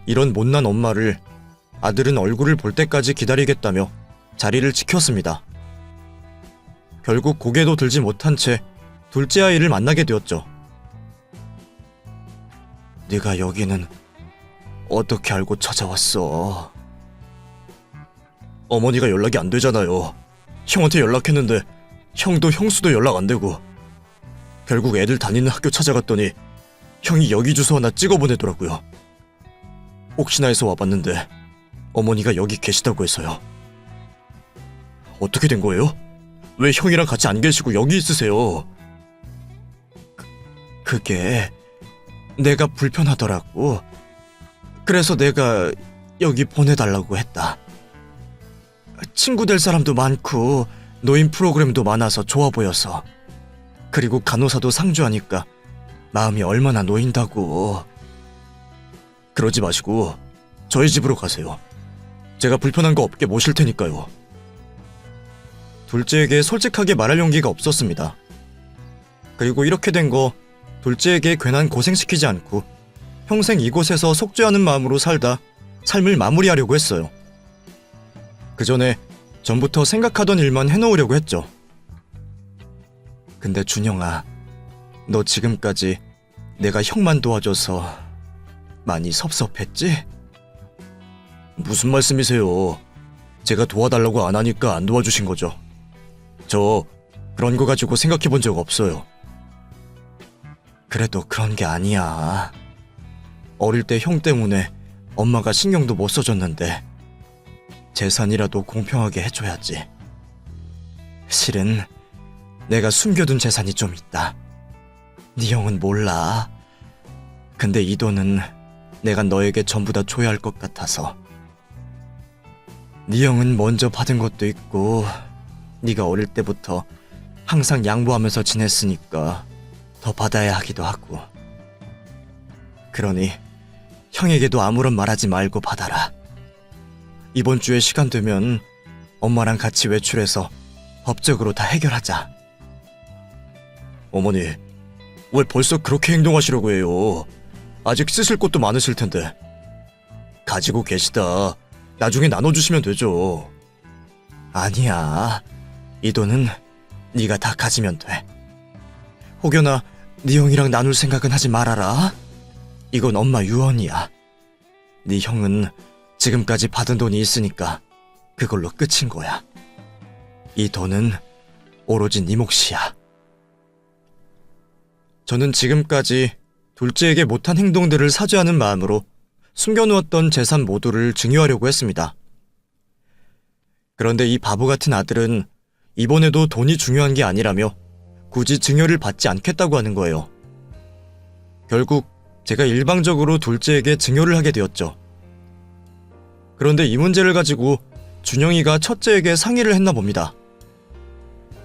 이런 못난 엄마를 아들은 얼굴을 볼 때까지 기다리겠다며 자리를 지켰습니다. 결국 고개도 들지 못한 채 둘째 아이를 만나게 되었죠. 네가 여기는 어떻게 알고 찾아왔어? 어머니가 연락이 안 되잖아요. 형한테 연락했는데 형도 형수도 연락 안 되고 결국 애들 다니는 학교 찾아갔더니 형이 여기 주소 하나 찍어 보내더라고요. 혹시나 해서 와봤는데 어머니가 여기 계시다고 해서요. 어떻게 된 거예요? 왜 형이랑 같이 안 계시고 여기 있으세요? 그게 내가 불편하더라고. 그래서 내가 여기 보내달라고 했다. 친구 될 사람도 많고 노인 프로그램도 많아서 좋아 보여서. 그리고 간호사도 상주하니까 마음이 얼마나 놓인다고. 그러지 마시고 저희 집으로 가세요. 제가 불편한 거 없게 모실 테니까요. 둘째에게 솔직하게 말할 용기가 없었습니다. 그리고 이렇게 된 거 둘째에게 괜한 고생시키지 않고 평생 이곳에서 속죄하는 마음으로 살다 삶을 마무리하려고 했어요. 그 전에 전부터 생각하던 일만 해놓으려고 했죠. 근데 준영아, 너 지금까지 내가 형만 도와줘서 많이 섭섭했지? 무슨 말씀이세요? 제가 도와달라고 안 하니까 안 도와주신 거죠. 저 그런 거 가지고 생각해 본 적 없어요. 그래도 그런 게 아니야. 어릴 때 형 때문에 엄마가 신경도 못 써줬는데 재산이라도 공평하게 해줘야지. 실은 내가 숨겨둔 재산이 좀 있다. 네 형은 몰라. 근데 이 돈은 내가 너에게 전부 다 줘야 할 것 같아서. 네 형은 먼저 받은 것도 있고 네가 어릴 때부터 항상 양보하면서 지냈으니까 더 받아야 하기도 하고. 그러니 형에게도 아무런 말하지 말고 받아라. 이번 주에 시간 되면 엄마랑 같이 외출해서 법적으로 다 해결하자. 어머니, 왜 벌써 그렇게 행동하시려고 해요? 아직 쓰실 것도 많으실 텐데. 가지고 계시다 나중에 나눠주시면 되죠. 아니야, 이 돈은 네가 다 가지면 돼. 혹여나 네 형이랑 나눌 생각은 하지 말아라. 이건 엄마 유언이야. 네 형은 지금까지 받은 돈이 있으니까 그걸로 끝인 거야. 이 돈은 오로지 네 몫이야. 저는 지금까지 둘째에게 못한 행동들을 사죄하는 마음으로 숨겨놓았던 재산 모두를 증여하려고 했습니다. 그런데 이 바보 같은 아들은 이번에도 돈이 중요한 게 아니라며 굳이 증여를 받지 않겠다고 하는 거예요. 결국 제가 일방적으로 둘째에게 증여를 하게 되었죠. 그런데 이 문제를 가지고 준영이가 첫째에게 상의를 했나 봅니다.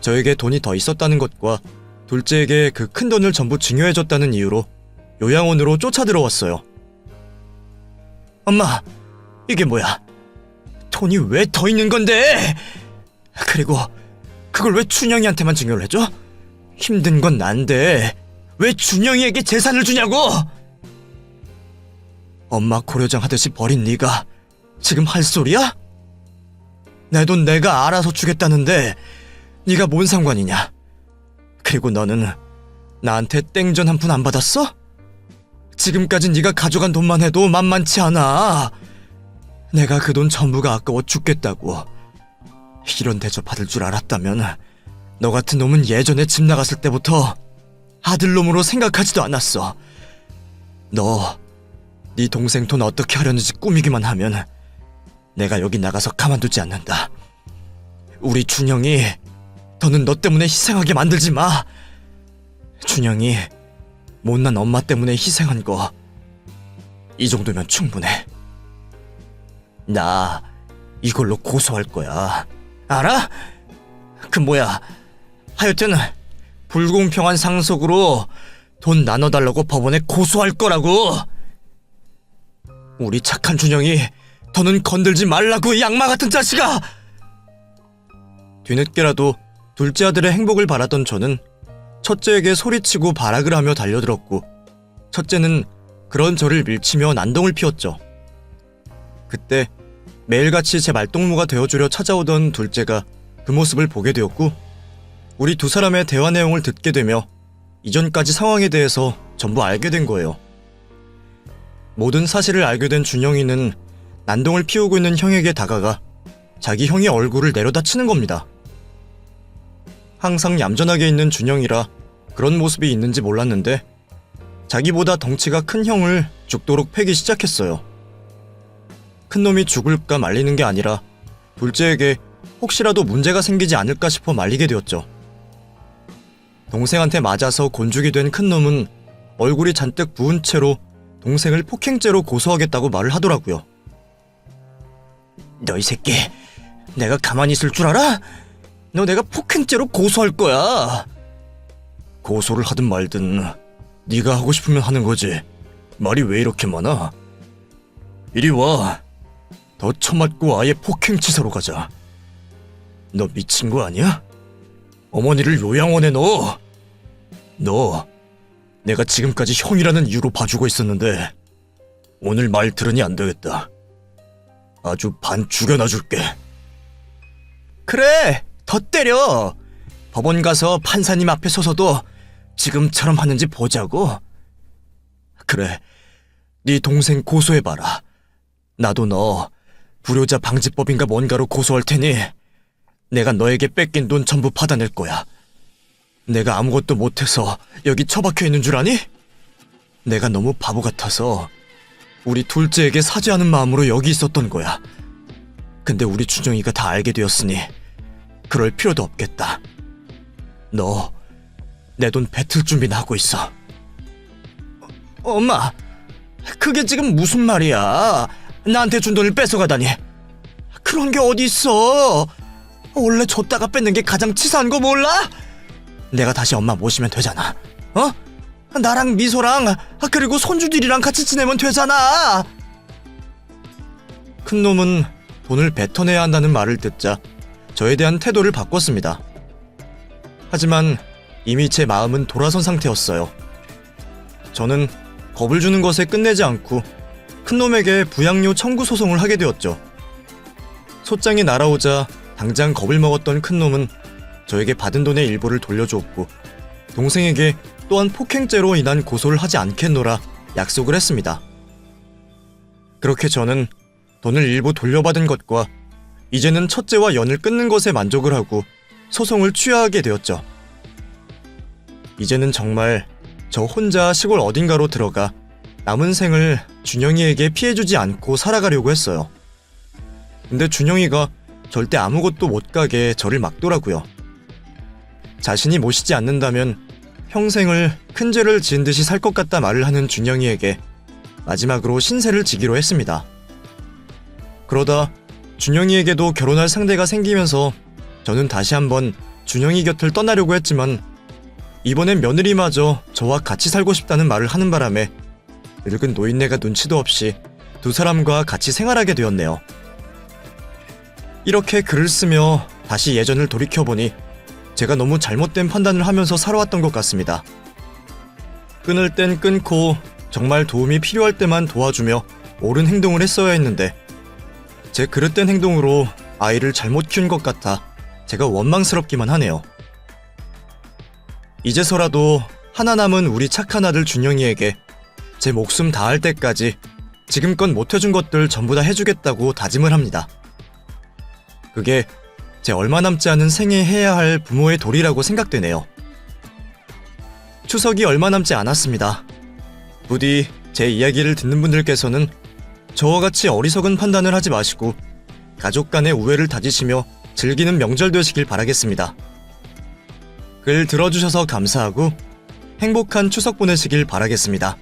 저에게 돈이 더 있었다는 것과 둘째에게 그 큰 돈을 전부 증여해줬다는 이유로 요양원으로 쫓아들어왔어요. 엄마, 이게 뭐야? 돈이 왜 더 있는 건데? 그리고 그걸 왜 준영이한테만 증여를 해줘? 힘든 건 난데 왜 준영이에게 재산을 주냐고! 엄마 고려장 하듯이 버린 네가 지금 할 소리야? 내 돈 내가 알아서 주겠다는데 네가 뭔 상관이냐? 그리고 너는 나한테 땡전 한 푼 안 받았어? 지금까지 네가 가져간 돈만 해도 만만치 않아. 내가 그 돈 전부가 아까워 죽겠다고. 이런 대접 받을 줄 알았다면 너 같은 놈은 예전에 집 나갔을 때부터 아들놈으로 생각하지도 않았어. 너, 네 동생 돈 어떻게 하려는지 꾸미기만 하면 내가 여기 나가서 가만두지 않는다. 우리 준영이 더는 너 때문에 희생하게 만들지 마. 준영이 못난 엄마 때문에 희생한 거 이 정도면 충분해. 나 이걸로 고소할 거야. 알아? 그 뭐야, 하여튼 불공평한 상속으로 돈 나눠달라고 법원에 고소할 거라고. 우리 착한 준영이 더는 건들지 말라고, 이 악마 같은 자식아. 뒤늦게라도 둘째 아들의 행복을 바랐던 저는 첫째에게 소리치고 발악을 하며 달려들었고, 첫째는 그런 저를 밀치며 난동을 피웠죠. 그때 매일같이 제 말동무가 되어주려 찾아오던 둘째가 그 모습을 보게 되었고, 우리 두 사람의 대화 내용을 듣게 되며 이전까지 상황에 대해서 전부 알게 된 거예요. 모든 사실을 알게 된 준영이는 난동을 피우고 있는 형에게 다가가 자기 형의 얼굴을 내려다 치는 겁니다. 항상 얌전하게 있는 준영이라 그런 모습이 있는지 몰랐는데 자기보다 덩치가 큰 형을 죽도록 패기 시작했어요. 큰 놈이 죽을까 말리는 게 아니라 둘째에게 혹시라도 문제가 생기지 않을까 싶어 말리게 되었죠. 동생한테 맞아서 곤죽이 된 큰 놈은 얼굴이 잔뜩 부은 채로 동생을 폭행죄로 고소하겠다고 말을 하더라고요. 너 이 새끼, 내가 가만히 있을 줄 알아? 너 내가 폭행죄로 고소할 거야. 고소를 하든 말든 네가 하고 싶으면 하는 거지. 말이 왜 이렇게 많아? 이리 와. 더 쳐맞고 아예 폭행치사로 가자. 너 미친 거 아니야? 어머니를 요양원에 넣어. 너 내가 지금까지 형이라는 이유로 봐주고 있었는데 오늘 말 들으니 안 되겠다. 아주 반 죽여놔 줄게. 그래, 더 때려. 법원 가서 판사님 앞에 서서도 지금처럼 하는지 보자고. 그래, 네 동생 고소해봐라. 나도 너 불효자 방지법인가 뭔가로 고소할 테니 내가 너에게 뺏긴 돈 전부 받아낼 거야. 내가 아무것도 못해서 여기 처박혀 있는 줄 아니? 내가 너무 바보 같아서 우리 둘째에게 사죄하는 마음으로 여기 있었던 거야. 근데 우리 준영이가 다 알게 되었으니 그럴 필요도 없겠다. 너 내 돈 뱉을 준비나 하고 있어. 엄마, 그게 지금 무슨 말이야? 나한테 준 돈을 뺏어가다니. 그런 게 어디 있어? 원래 줬다가 뺏는 게 가장 치사한 거 몰라? 내가 다시 엄마 모시면 되잖아. 어? 나랑 미소랑 그리고 손주들이랑 같이 지내면 되잖아. 큰 놈은 돈을 뱉어내야 한다는 말을 듣자 저에 대한 태도를 바꿨습니다. 하지만 이미 제 마음은 돌아선 상태였어요. 저는 겁을 주는 것에 끝내지 않고 큰 놈에게 부양료 청구 소송을 하게 되었죠. 소장이 날아오자 당장 겁을 먹었던 큰 놈은 저에게 받은 돈의 일부를 돌려주었고 동생에게 또한 폭행죄로 인한 고소를 하지 않겠노라 약속을 했습니다. 그렇게 저는 돈을 일부 돌려받은 것과 이제는 첫째와 연을 끊는 것에 만족을 하고 소송을 취하하게 되었죠. 이제는 정말 저 혼자 시골 어딘가로 들어가 남은 생을 준영이에게 피해주지 않고 살아가려고 했어요. 근데 준영이가 절대 아무것도 못 가게 저를 막더라고요. 자신이 모시지 않는다면 평생을 큰 죄를 지은 듯이 살 것 같다 말을 하는 준영이에게 마지막으로 신세를 지기로 했습니다. 그러다 준영이에게도 결혼할 상대가 생기면서 저는 다시 한번 준영이 곁을 떠나려고 했지만 이번엔 며느리마저 저와 같이 살고 싶다는 말을 하는 바람에 늙은 노인네가 눈치도 없이 두 사람과 같이 생활하게 되었네요. 이렇게 글을 쓰며 다시 예전을 돌이켜보니 제가 너무 잘못된 판단을 하면서 살아왔던 것 같습니다. 끊을 땐 끊고 정말 도움이 필요할 때만 도와주며 옳은 행동을 했어야 했는데 제 그릇된 행동으로 아이를 잘못 키운 것 같아 제가 원망스럽기만 하네요. 이제서라도 하나 남은 우리 착한 아들 준영이에게 제 목숨 다할 때까지 지금껏 못해준 것들 전부 다 해주겠다고 다짐을 합니다. 그게 제 얼마 남지 않은 생에 해야 할 부모의 도리라고 생각되네요. 추석이 얼마 남지 않았습니다. 부디 제 이야기를 듣는 분들께서는 저와 같이 어리석은 판단을 하지 마시고 가족 간의 우애를 다지시며 즐기는 명절 되시길 바라겠습니다. 글 들어주셔서 감사하고 행복한 추석 보내시길 바라겠습니다.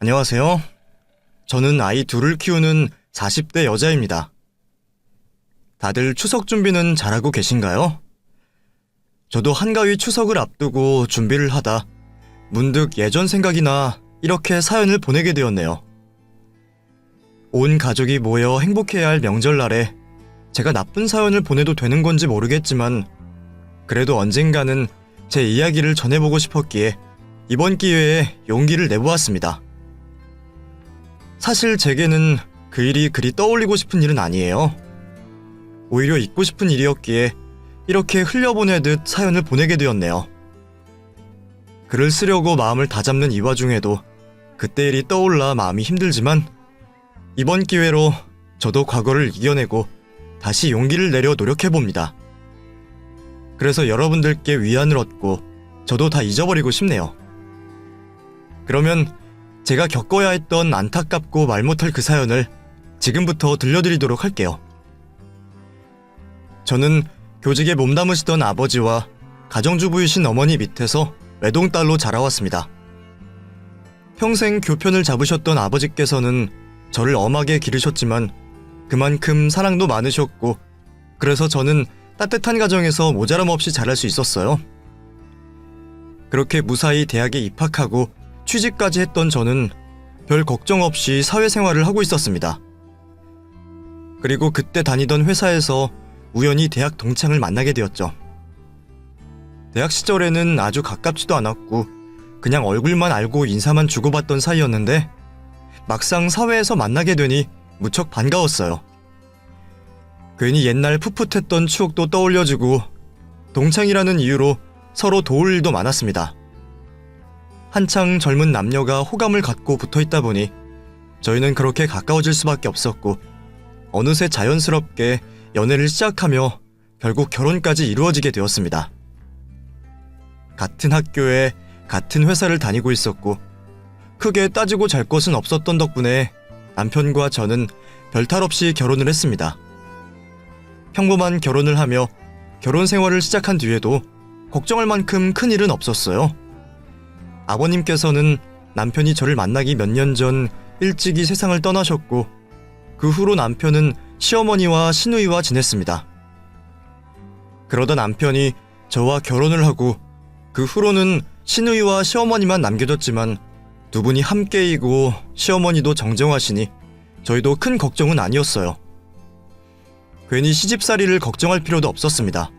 안녕하세요. 저는 아이 둘을 키우는 40대 여자입니다. 다들 추석 준비는 잘하고 계신가요? 저도 한가위 추석을 앞두고 준비를 하다 문득 예전 생각이 나 이렇게 사연을 보내게 되었네요. 온 가족이 모여 행복해야 할 명절날에 제가 나쁜 사연을 보내도 되는 건지 모르겠지만 그래도 언젠가는 제 이야기를 전해보고 싶었기에 이번 기회에 용기를 내보았습니다. 사실 제게는 그 일이 그리 떠올리고 싶은 일은 아니에요. 오히려 잊고 싶은 일이었기에 이렇게 흘려보내듯 사연을 보내게 되었네요. 글을 쓰려고 마음을 다잡는 이 와중에도 그때 일이 떠올라 마음이 힘들지만 이번 기회로 저도 과거를 이겨내고 다시 용기를 내려 노력해봅니다. 그래서 여러분들께 위안을 얻고 저도 다 잊어버리고 싶네요. 그러면 제가 겪어야 했던 안타깝고 말 못할 그 사연을 지금부터 들려드리도록 할게요. 저는 교직에 몸담으시던 아버지와 가정주부이신 어머니 밑에서 외동딸로 자라왔습니다. 평생 교편을 잡으셨던 아버지께서는 저를 엄하게 기르셨지만 그만큼 사랑도 많으셨고 그래서 저는 따뜻한 가정에서 모자람 없이 자랄 수 있었어요. 그렇게 무사히 대학에 입학하고 취직까지 했던 저는 별 걱정 없이 사회생활을 하고 있었습니다. 그리고 그때 다니던 회사에서 우연히 대학 동창을 만나게 되었죠. 대학 시절에는 아주 가깝지도 않았고 그냥 얼굴만 알고 인사만 주고받던 사이였는데 막상 사회에서 만나게 되니 무척 반가웠어요. 괜히 옛날 풋풋했던 추억도 떠올려지고 동창이라는 이유로 서로 도울 일도 많았습니다. 한창 젊은 남녀가 호감을 갖고 붙어있다 보니 저희는 그렇게 가까워질 수밖에 없었고 어느새 자연스럽게 연애를 시작하며 결국 결혼까지 이루어지게 되었습니다. 같은 학교에 같은 회사를 다니고 있었고 크게 따지고 잘 것은 없었던 덕분에 남편과 저는 별탈 없이 결혼을 했습니다. 평범한 결혼을 하며 결혼 생활을 시작한 뒤에도 걱정할 만큼 큰 일은 없었어요. 아버님께서는 남편이 저를 만나기 몇 년 전 일찍이 세상을 떠나셨고 그 후로 남편은 시어머니와 시누이와 지냈습니다. 그러다 남편이 저와 결혼을 하고 그 후로는 시누이와 시어머니만 남겨졌지만 두 분이 함께이고 시어머니도 정정하시니 저희도 큰 걱정은 아니었어요. 괜히 시집살이를 걱정할 필요도 없었습니다.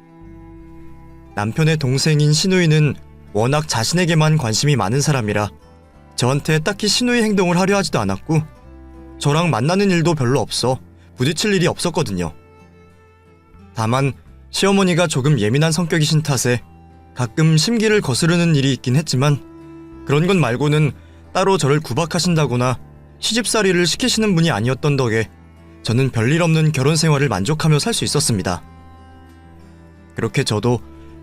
남편의 동생인 시누이는 워낙 자신에게만 관심이 많은 사람이라 저한테 딱히 시누이 행동을 하려 하지도 않았고 저랑 만나는 일도 별로 없어 부딪힐 일이 없었거든요. 다만 시어머니가 조금 예민한 성격이신 탓에 가끔 심기를 거스르는 일이 있긴 했지만 그런 것 말고는 따로 저를 구박하신다거나 시집살이를 시키시는 분이 아니었던 덕에 저는 별일 없는 결혼 생활을 만족하며 살 수 있었습니다. 그렇게 저도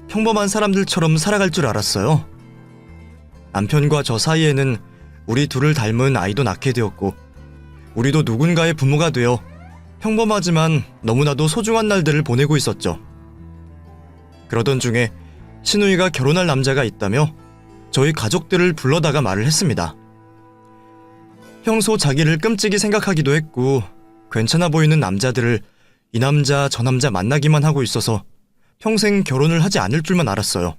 평범한 사람들처럼 살아갈 줄 알았어요. 남편과 저 사이에는 우리 둘을 닮은 아이도 낳게 되었고 우리도 누군가의 부모가 되어 평범하지만 너무나도 소중한 날들을 보내고 있었죠. 그러던 중에 시누이가 결혼할 남자가 있다며 저희 가족들을 불러다가 말을 했습니다. 평소 자기를 끔찍이 생각하기도 했고 괜찮아 보이는 남자들을 이 남자 저 남자 만나기만 하고 있어서 평생 결혼을 하지 않을 줄만 알았어요.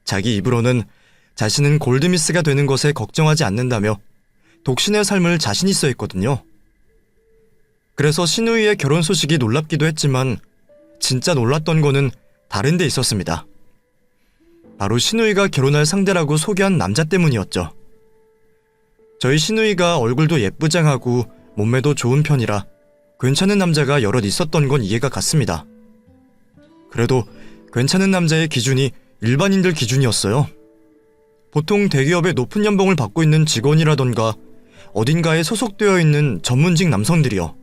자기 입으로는 자신은 골드미스가 되는 것에 걱정하지 않는다며 독신의 삶을 자신 있어 했거든요. 그래서 시누이의 결혼 소식이 놀랍기도 했지만 진짜 놀랐던 거는 다른 데 있었습니다. 바로 시누이가 결혼할 상대라고 소개한 남자 때문이었죠. 저희 시누이가 얼굴도 예쁘장하고 몸매도 좋은 편이라 괜찮은 남자가 여럿 있었던 건 이해가 갔습니다. 그래도 괜찮은 남자의 기준이 일반인들 기준이었어요. 보통 대기업의 높은 연봉을 받고 있는 직원이라던가 어딘가에 소속되어 있는 전문직 남성들이요.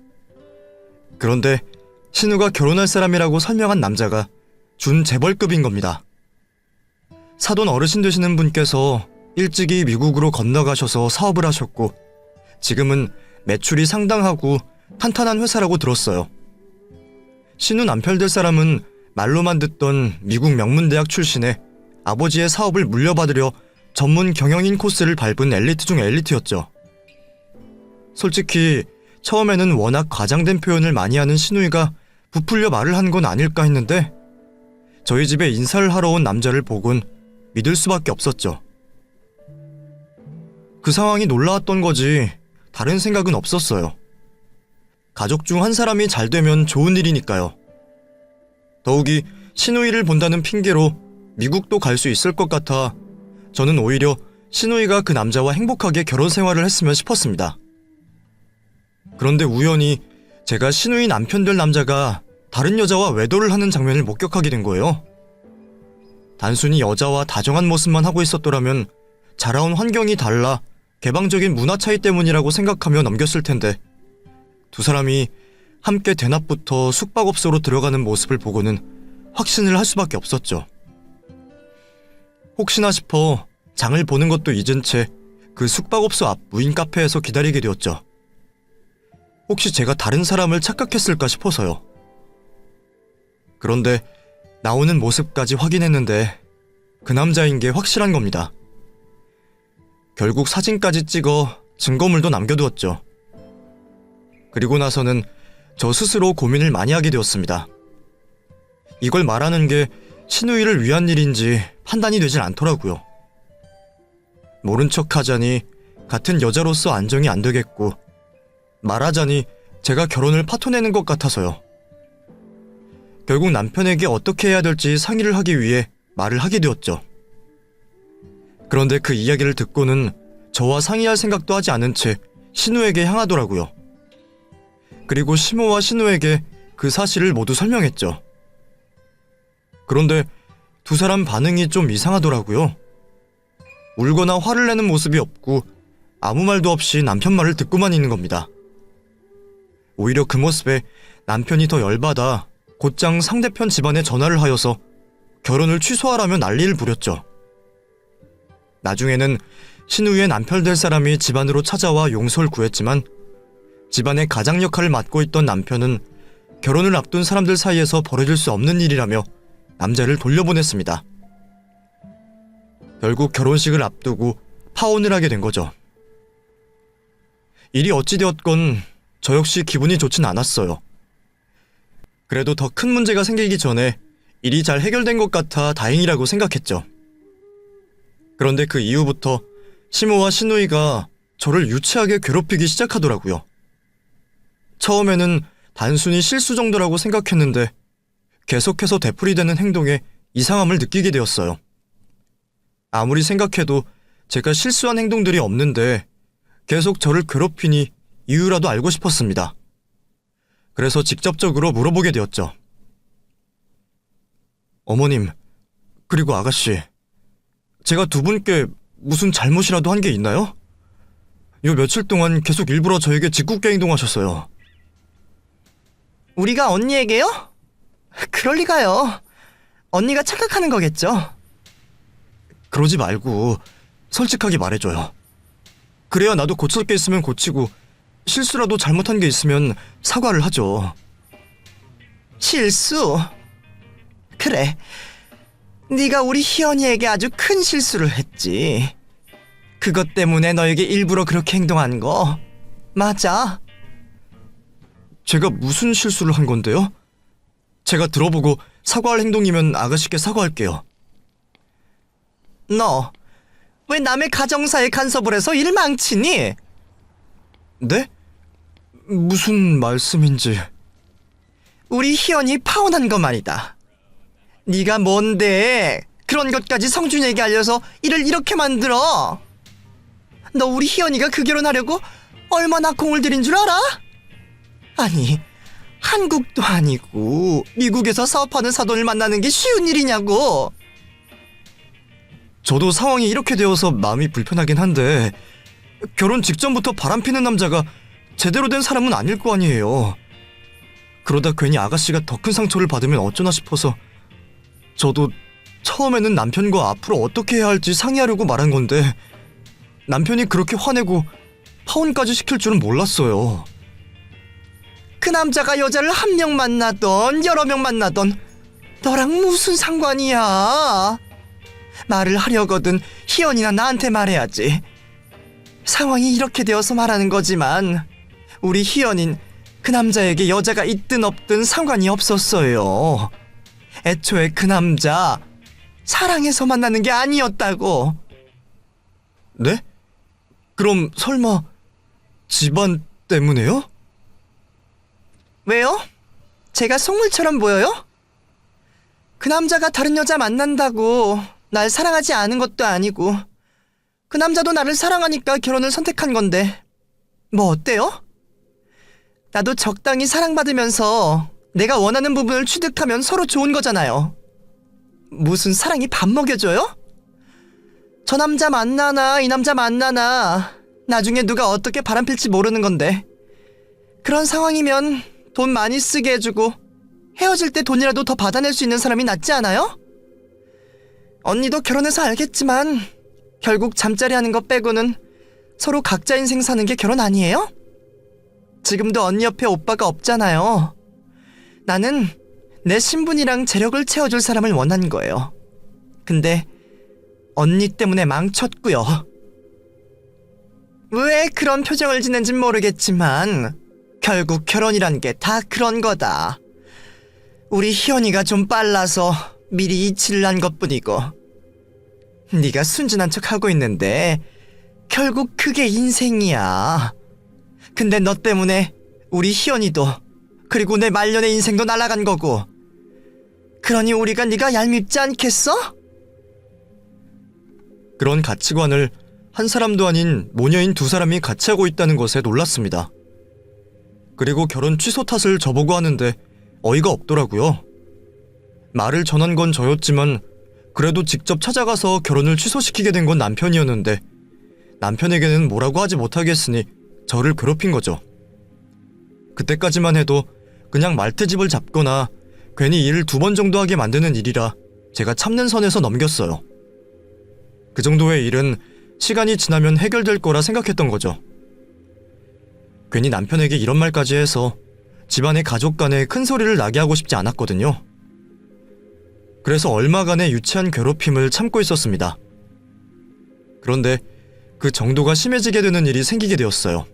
그런데 신우가 결혼할 사람이라고 설명한 남자가 준 재벌급인 겁니다. 사돈 어르신 되시는 분께서 일찍이 미국으로 건너가셔서 사업을 하셨고 지금은 매출이 상당하고 탄탄한 회사라고 들었어요. 신우 남편 될 사람은 말로만 듣던 미국 명문대학 출신에 아버지의 사업을 물려받으려 전문 경영인 코스를 밟은 엘리트 중 엘리트였죠. 솔직히 처음에는 워낙 과장된 표현을 많이 하는 시누이가 부풀려 말을 한 건 아닐까 했는데 저희 집에 인사를 하러 온 남자를 보곤 믿을 수밖에 없었죠. 그 상황이 놀라웠던 거지 다른 생각은 없었어요. 가족 중 한 사람이 잘 되면 좋은 일이니까요. 더욱이 시누이를 본다는 핑계로 미국도 갈 수 있을 것 같아 저는 오히려 신우이가 그 남자와 행복하게 결혼 생활을 했으면 싶었습니다. 그런데 우연히 제가 신우이 남편 될 남자가 다른 여자와 외도를 하는 장면을 목격하게 된 거예요. 단순히 여자와 다정한 모습만 하고 있었더라면 자라온 환경이 달라 개방적인 문화 차이 때문이라고 생각하며 넘겼을 텐데, 두 사람이 함께 대낮부터 숙박업소로 들어가는 모습을 보고는 확신을 할 수밖에 없었죠. 혹시나 싶어 장을 보는 것도 잊은 채 그 숙박업소 앞 무인 카페에서 기다리게 되었죠. 혹시 제가 다른 사람을 착각했을까 싶어서요. 그런데 나오는 모습까지 확인했는데 그 남자인 게 확실한 겁니다. 결국 사진까지 찍어 증거물도 남겨두었죠. 그리고 나서는 저 스스로 고민을 많이 하게 되었습니다. 이걸 말하는 게 신우이를 위한 일인지 판단이 되질 않더라고요. 모른 척 하자니 같은 여자로서 안정이 안 되겠고, 말하자니 제가 결혼을 파토내는 것 같아서요. 결국 남편에게 어떻게 해야 될지 상의를 하기 위해 말을 하게 되었죠. 그런데 그 이야기를 듣고는 저와 상의할 생각도 하지 않은 채 신우에게 향하더라고요. 그리고 시모와 신우에게 그 사실을 모두 설명했죠. 그런데 두 사람 반응이 좀 이상하더라고요. 울거나 화를 내는 모습이 없고 아무 말도 없이 남편 말을 듣고만 있는 겁니다. 오히려 그 모습에 남편이 더 열받아 곧장 상대편 집안에 전화를 하여서 결혼을 취소하라며 난리를 부렸죠. 나중에는 신우의 남편 될 사람이 집안으로 찾아와 용서를 구했지만, 집안의 가장 역할을 맡고 있던 남편은 결혼을 앞둔 사람들 사이에서 벌어질 수 없는 일이라며 남자를 돌려보냈습니다. 결국 결혼식을 앞두고 파혼을 하게 된 거죠. 일이 어찌되었건 저 역시 기분이 좋진 않았어요. 그래도 더 큰 문제가 생기기 전에 일이 잘 해결된 것 같아 다행이라고 생각했죠. 그런데 그 이후부터 시모와 신우이가 저를 유치하게 괴롭히기 시작하더라고요. 처음에는 단순히 실수 정도라고 생각했는데 계속해서 되풀이되는 행동에 이상함을 느끼게 되었어요. 아무리 생각해도 제가 실수한 행동들이 없는데 계속 저를 괴롭히니 이유라도 알고 싶었습니다. 그래서 직접적으로 물어보게 되었죠. 어머님, 그리고 아가씨, 제가 두 분께 무슨 잘못이라도 한 게 있나요? 요 며칠 동안 계속 일부러 저에게 짓궂게 행동하셨어요. 우리가 언니에게요? 그럴 리가요. 언니가 착각하는 거겠죠. 그러지 말고 솔직하게 말해줘요. 그래야 나도 고칠 게 있으면 고치고 실수라도 잘못한 게 있으면 사과를 하죠. 실수? 그래, 네가 우리 희연이에게 아주 큰 실수를 했지. 그것 때문에 너에게 일부러 그렇게 행동한 거 맞아. 제가 무슨 실수를 한 건데요? 제가 들어보고 사과할 행동이면 아가씨께 사과할게요. 너 왜 남의 가정사에 간섭을 해서 일 망치니? 네? 무슨 말씀인지... 우리 희연이 파혼한 거 말이다. 네가 뭔데 그런 것까지 성준이에게 알려서 일을 이렇게 만들어? 너 우리 희연이가 그 결혼하려고 얼마나 공을 들인 줄 알아? 아니, 한국도 아니고 미국에서 사업하는 사돈을 만나는 게 쉬운 일이냐고. 저도 상황이 이렇게 되어서 마음이 불편하긴 한데, 결혼 직전부터 바람피는 남자가 제대로 된 사람은 아닐 거 아니에요. 그러다 괜히 아가씨가 더 큰 상처를 받으면 어쩌나 싶어서 저도 처음에는 남편과 앞으로 어떻게 해야 할지 상의하려고 말한 건데, 남편이 그렇게 화내고 파혼까지 시킬 줄은 몰랐어요. 그 남자가 여자를 한 명 만나던 여러 명 만나던 너랑 무슨 상관이야? 말을 하려거든 희연이나 나한테 말해야지. 상황이 이렇게 되어서 말하는 거지만 우리 희연인 그 남자에게 여자가 있든 없든 상관이 없었어요. 애초에 그 남자 사랑해서 만나는 게 아니었다고. 네? 그럼 설마 집안 때문에요? 왜요? 제가 속물처럼 보여요? 그 남자가 다른 여자 만난다고 날 사랑하지 않은 것도 아니고 그 남자도 나를 사랑하니까 결혼을 선택한 건데 뭐 어때요? 나도 적당히 사랑받으면서 내가 원하는 부분을 취득하면 서로 좋은 거잖아요. 무슨 사랑이 밥 먹여줘요? 저 남자 만나나 이 남자 만나나 나중에 누가 어떻게 바람필지 모르는 건데 그런 상황이면 돈 많이 쓰게 해주고 헤어질 때 돈이라도 더 받아낼 수 있는 사람이 낫지 않아요? 언니도 결혼해서 알겠지만 결국 잠자리 하는 거 빼고는 서로 각자 인생 사는 게 결혼 아니에요? 지금도 언니 옆에 오빠가 없잖아요. 나는 내 신분이랑 재력을 채워줄 사람을 원한 거예요. 근데 언니 때문에 망쳤고요. 왜 그런 표정을 짓는진 모르겠지만 결국 결혼이란 게 다 그런 거다. 우리 희연이가 좀 빨라서 미리 이치를 한 것뿐이고 네가 순진한 척하고 있는데 결국 그게 인생이야. 근데 너 때문에 우리 희연이도 그리고 내 말년의 인생도 날아간 거고 그러니 우리가 네가 얄밉지 않겠어? 그런 가치관을 한 사람도 아닌 모녀인 두 사람이 같이 하고 있다는 것에 놀랐습니다. 그리고 결혼 취소 탓을 저보고 하는데 어이가 없더라고요. 말을 전한 건 저였지만 그래도 직접 찾아가서 결혼을 취소시키게 된 건 남편이었는데 남편에게는 뭐라고 하지 못하겠으니 저를 괴롭힌 거죠. 그때까지만 해도 그냥 말트집을 잡거나 괜히 일을 2번 정도 하게 만드는 일이라 제가 참는 선에서 넘겼어요. 그 정도의 일은 시간이 지나면 해결될 거라 생각했던 거죠. 괜히 남편에게 이런 말까지 해서 집안의 가족 간에 큰 소리를 나게 하고 싶지 않았거든요. 그래서 얼마간의 유치한 괴롭힘을 참고 있었습니다. 그런데 그 정도가 심해지게 되는 일이 생기게 되었어요.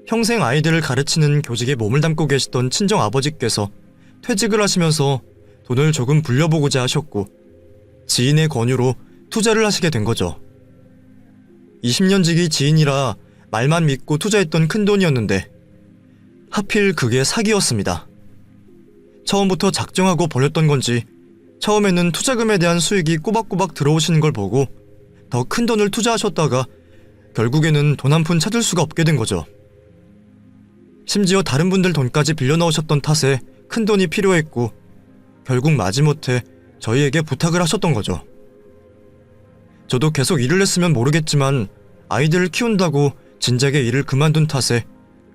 평생 아이들을 가르치는 교직에 몸을 담고 계시던 친정 아버지께서 퇴직을 하시면서 돈을 조금 불려보고자 하셨고 지인의 권유로 투자를 하시게 된 거죠. 20년 지기 지인이라 말만 믿고 투자했던 큰돈이었는데 하필 그게 사기였습니다. 처음부터 작정하고 벌였던 건지 처음에는 투자금에 대한 수익이 꼬박꼬박 들어오시는 걸 보고 더 큰 돈을 투자하셨다가 결국에는 돈 한 푼 찾을 수가 없게 된 거죠. 심지어 다른 분들 돈까지 빌려 넣으셨던 탓에 큰 돈이 필요했고 결국 마지못해 저희에게 부탁을 하셨던 거죠. 저도 계속 일을 했으면 모르겠지만 아이들을 키운다고 진작에 일을 그만둔 탓에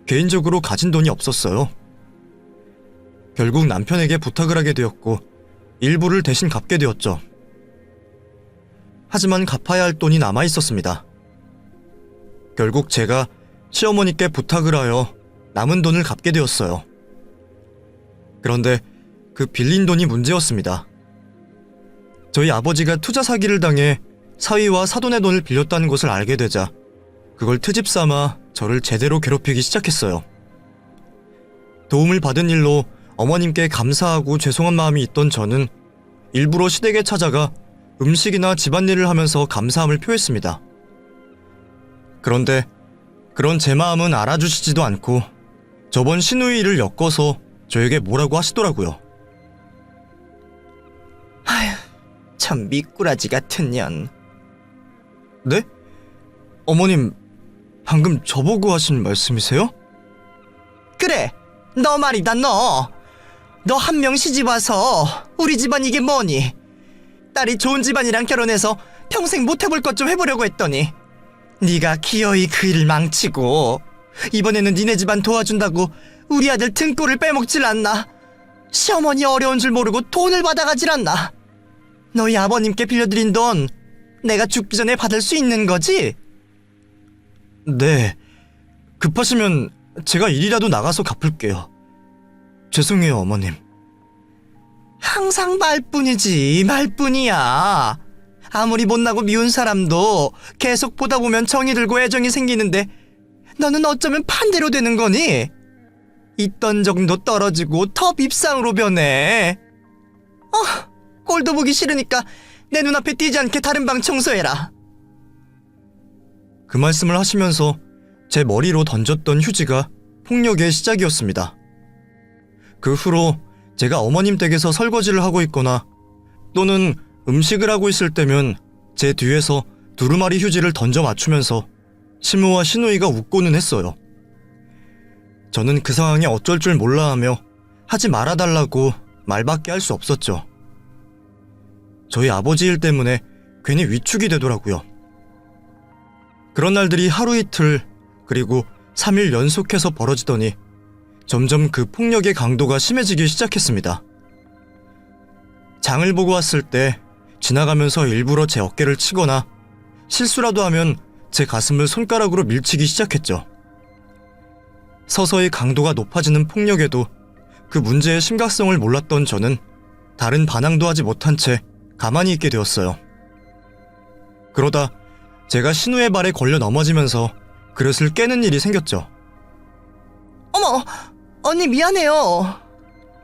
개인적으로 가진 돈이 없었어요. 결국 남편에게 부탁을 하게 되었고 일부를 대신 갚게 되었죠. 하지만 갚아야 할 돈이 남아 있었습니다. 결국 제가 시어머니께 부탁을 하여 남은 돈을 갚게 되었어요. 그런데 그 빌린 돈이 문제였습니다. 저희 아버지가 투자 사기를 당해 사위와 사돈의 돈을 빌렸다는 것을 알게 되자 그걸 트집 삼아 저를 제대로 괴롭히기 시작했어요. 도움을 받은 일로 어머님께 감사하고 죄송한 마음이 있던 저는 일부러 시댁에 찾아가 음식이나 집안일을 하면서 감사함을 표했습니다. 그런데 그런 제 마음은 알아주시지도 않고 저번 시누이를 엮어서 저에게 뭐라고 하시더라고요. 아휴, 참 미꾸라지 같은 년. 네? 어머님, 방금 저보고 하신 말씀이세요? 그래, 너 말이다 너. 너 한 명 시집 와서 우리 집안 이게 뭐니? 딸이 좋은 집안이랑 결혼해서 평생 못 해볼 것 좀 해보려고 했더니 네가 기어이 그 일을 망치고 이번에는 니네 집안 도와준다고 우리 아들 등골을 빼먹질 않나? 시어머니 어려운 줄 모르고 돈을 받아가질 않나? 너희 아버님께 빌려드린 돈 내가 죽기 전에 받을 수 있는 거지? 네. 급하시면 제가 일이라도 나가서 갚을게요. 죄송해요, 어머님. 항상 말뿐이지 말뿐이야. 아무리 못나고 미운 사람도 계속 보다 보면 정이 들고 애정이 생기는데 너는 어쩌면 반대로 되는 거니? 있던 정도 떨어지고 더 밉상으로 변해. 꼴도 보기 싫으니까 내 눈앞에 띄지 않게 다른 방 청소해라. 그 말씀을 하시면서 제 머리로 던졌던 휴지가 폭력의 시작이었습니다. 그 후로 제가 어머님 댁에서 설거지를 하고 있거나 또는 음식을 하고 있을 때면 제 뒤에서 두루마리 휴지를 던져 맞추면서 시모와 시누이가 웃고는 했어요. 저는 그 상황에 어쩔 줄 몰라 하며 하지 말아달라고 말밖에 할 수 없었죠. 저희 아버지 일 때문에 괜히 위축이 되더라고요. 그런 날들이 하루 이틀 그리고 3일 연속해서 벌어지더니 점점 그 폭력의 강도가 심해지기 시작했습니다. 장을 보고 왔을 때 지나가면서 일부러 제 어깨를 치거나 실수라도 하면 제 가슴을 손가락으로 밀치기 시작했죠. 서서히 강도가 높아지는 폭력에도 그 문제의 심각성을 몰랐던 저는 다른 반항도 하지 못한 채 가만히 있게 되었어요. 그러다 제가 신우의 발에 걸려 넘어지면서 그릇을 깨는 일이 생겼죠. 어머, 언니 미안해요.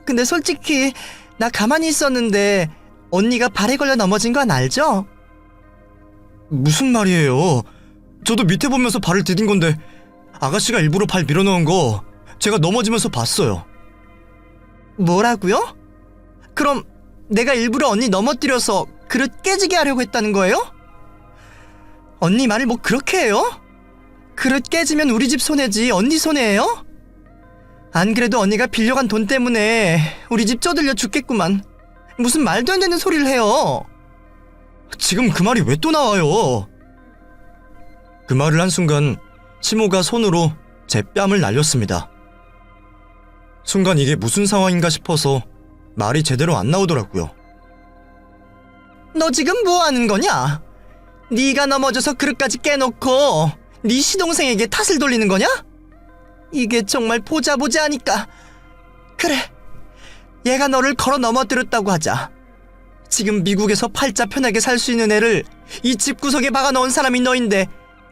근데 솔직히 나 가만히 있었는데 언니가 발에 걸려 넘어진 건 알죠? 무슨 말이에요? 저도 밑에 보면서 발을 디딘 건데 아가씨가 일부러 발 밀어넣은 거 제가 넘어지면서 봤어요. 뭐라고요? 그럼 내가 일부러 언니 넘어뜨려서 그릇 깨지게 하려고 했다는 거예요? 언니 말을 뭐 그렇게 해요? 그릇 깨지면 우리 집 손해지 언니 손해예요? 안 그래도 언니가 빌려간 돈 때문에 우리 집 쪼들려 죽겠구만. 무슨 말도 안 되는 소리를 해요. 지금 그 말이 왜 또 나와요? 그 말을 한 순간 시모가 손으로 제 뺨을 날렸습니다. 순간 이게 무슨 상황인가 싶어서 말이 제대로 안 나오더라고요. 너 지금 뭐 하는 거냐? 네가 넘어져서 그릇까지 깨놓고 네 시동생에게 탓을 돌리는 거냐? 이게 정말 보자 하니까. 그래, 얘가 너를 걸어 넘어뜨렸다고 하자. 지금 미국에서 팔자 편하게 살 수 있는 애를 이 집구석에 박아넣은 사람이 너인데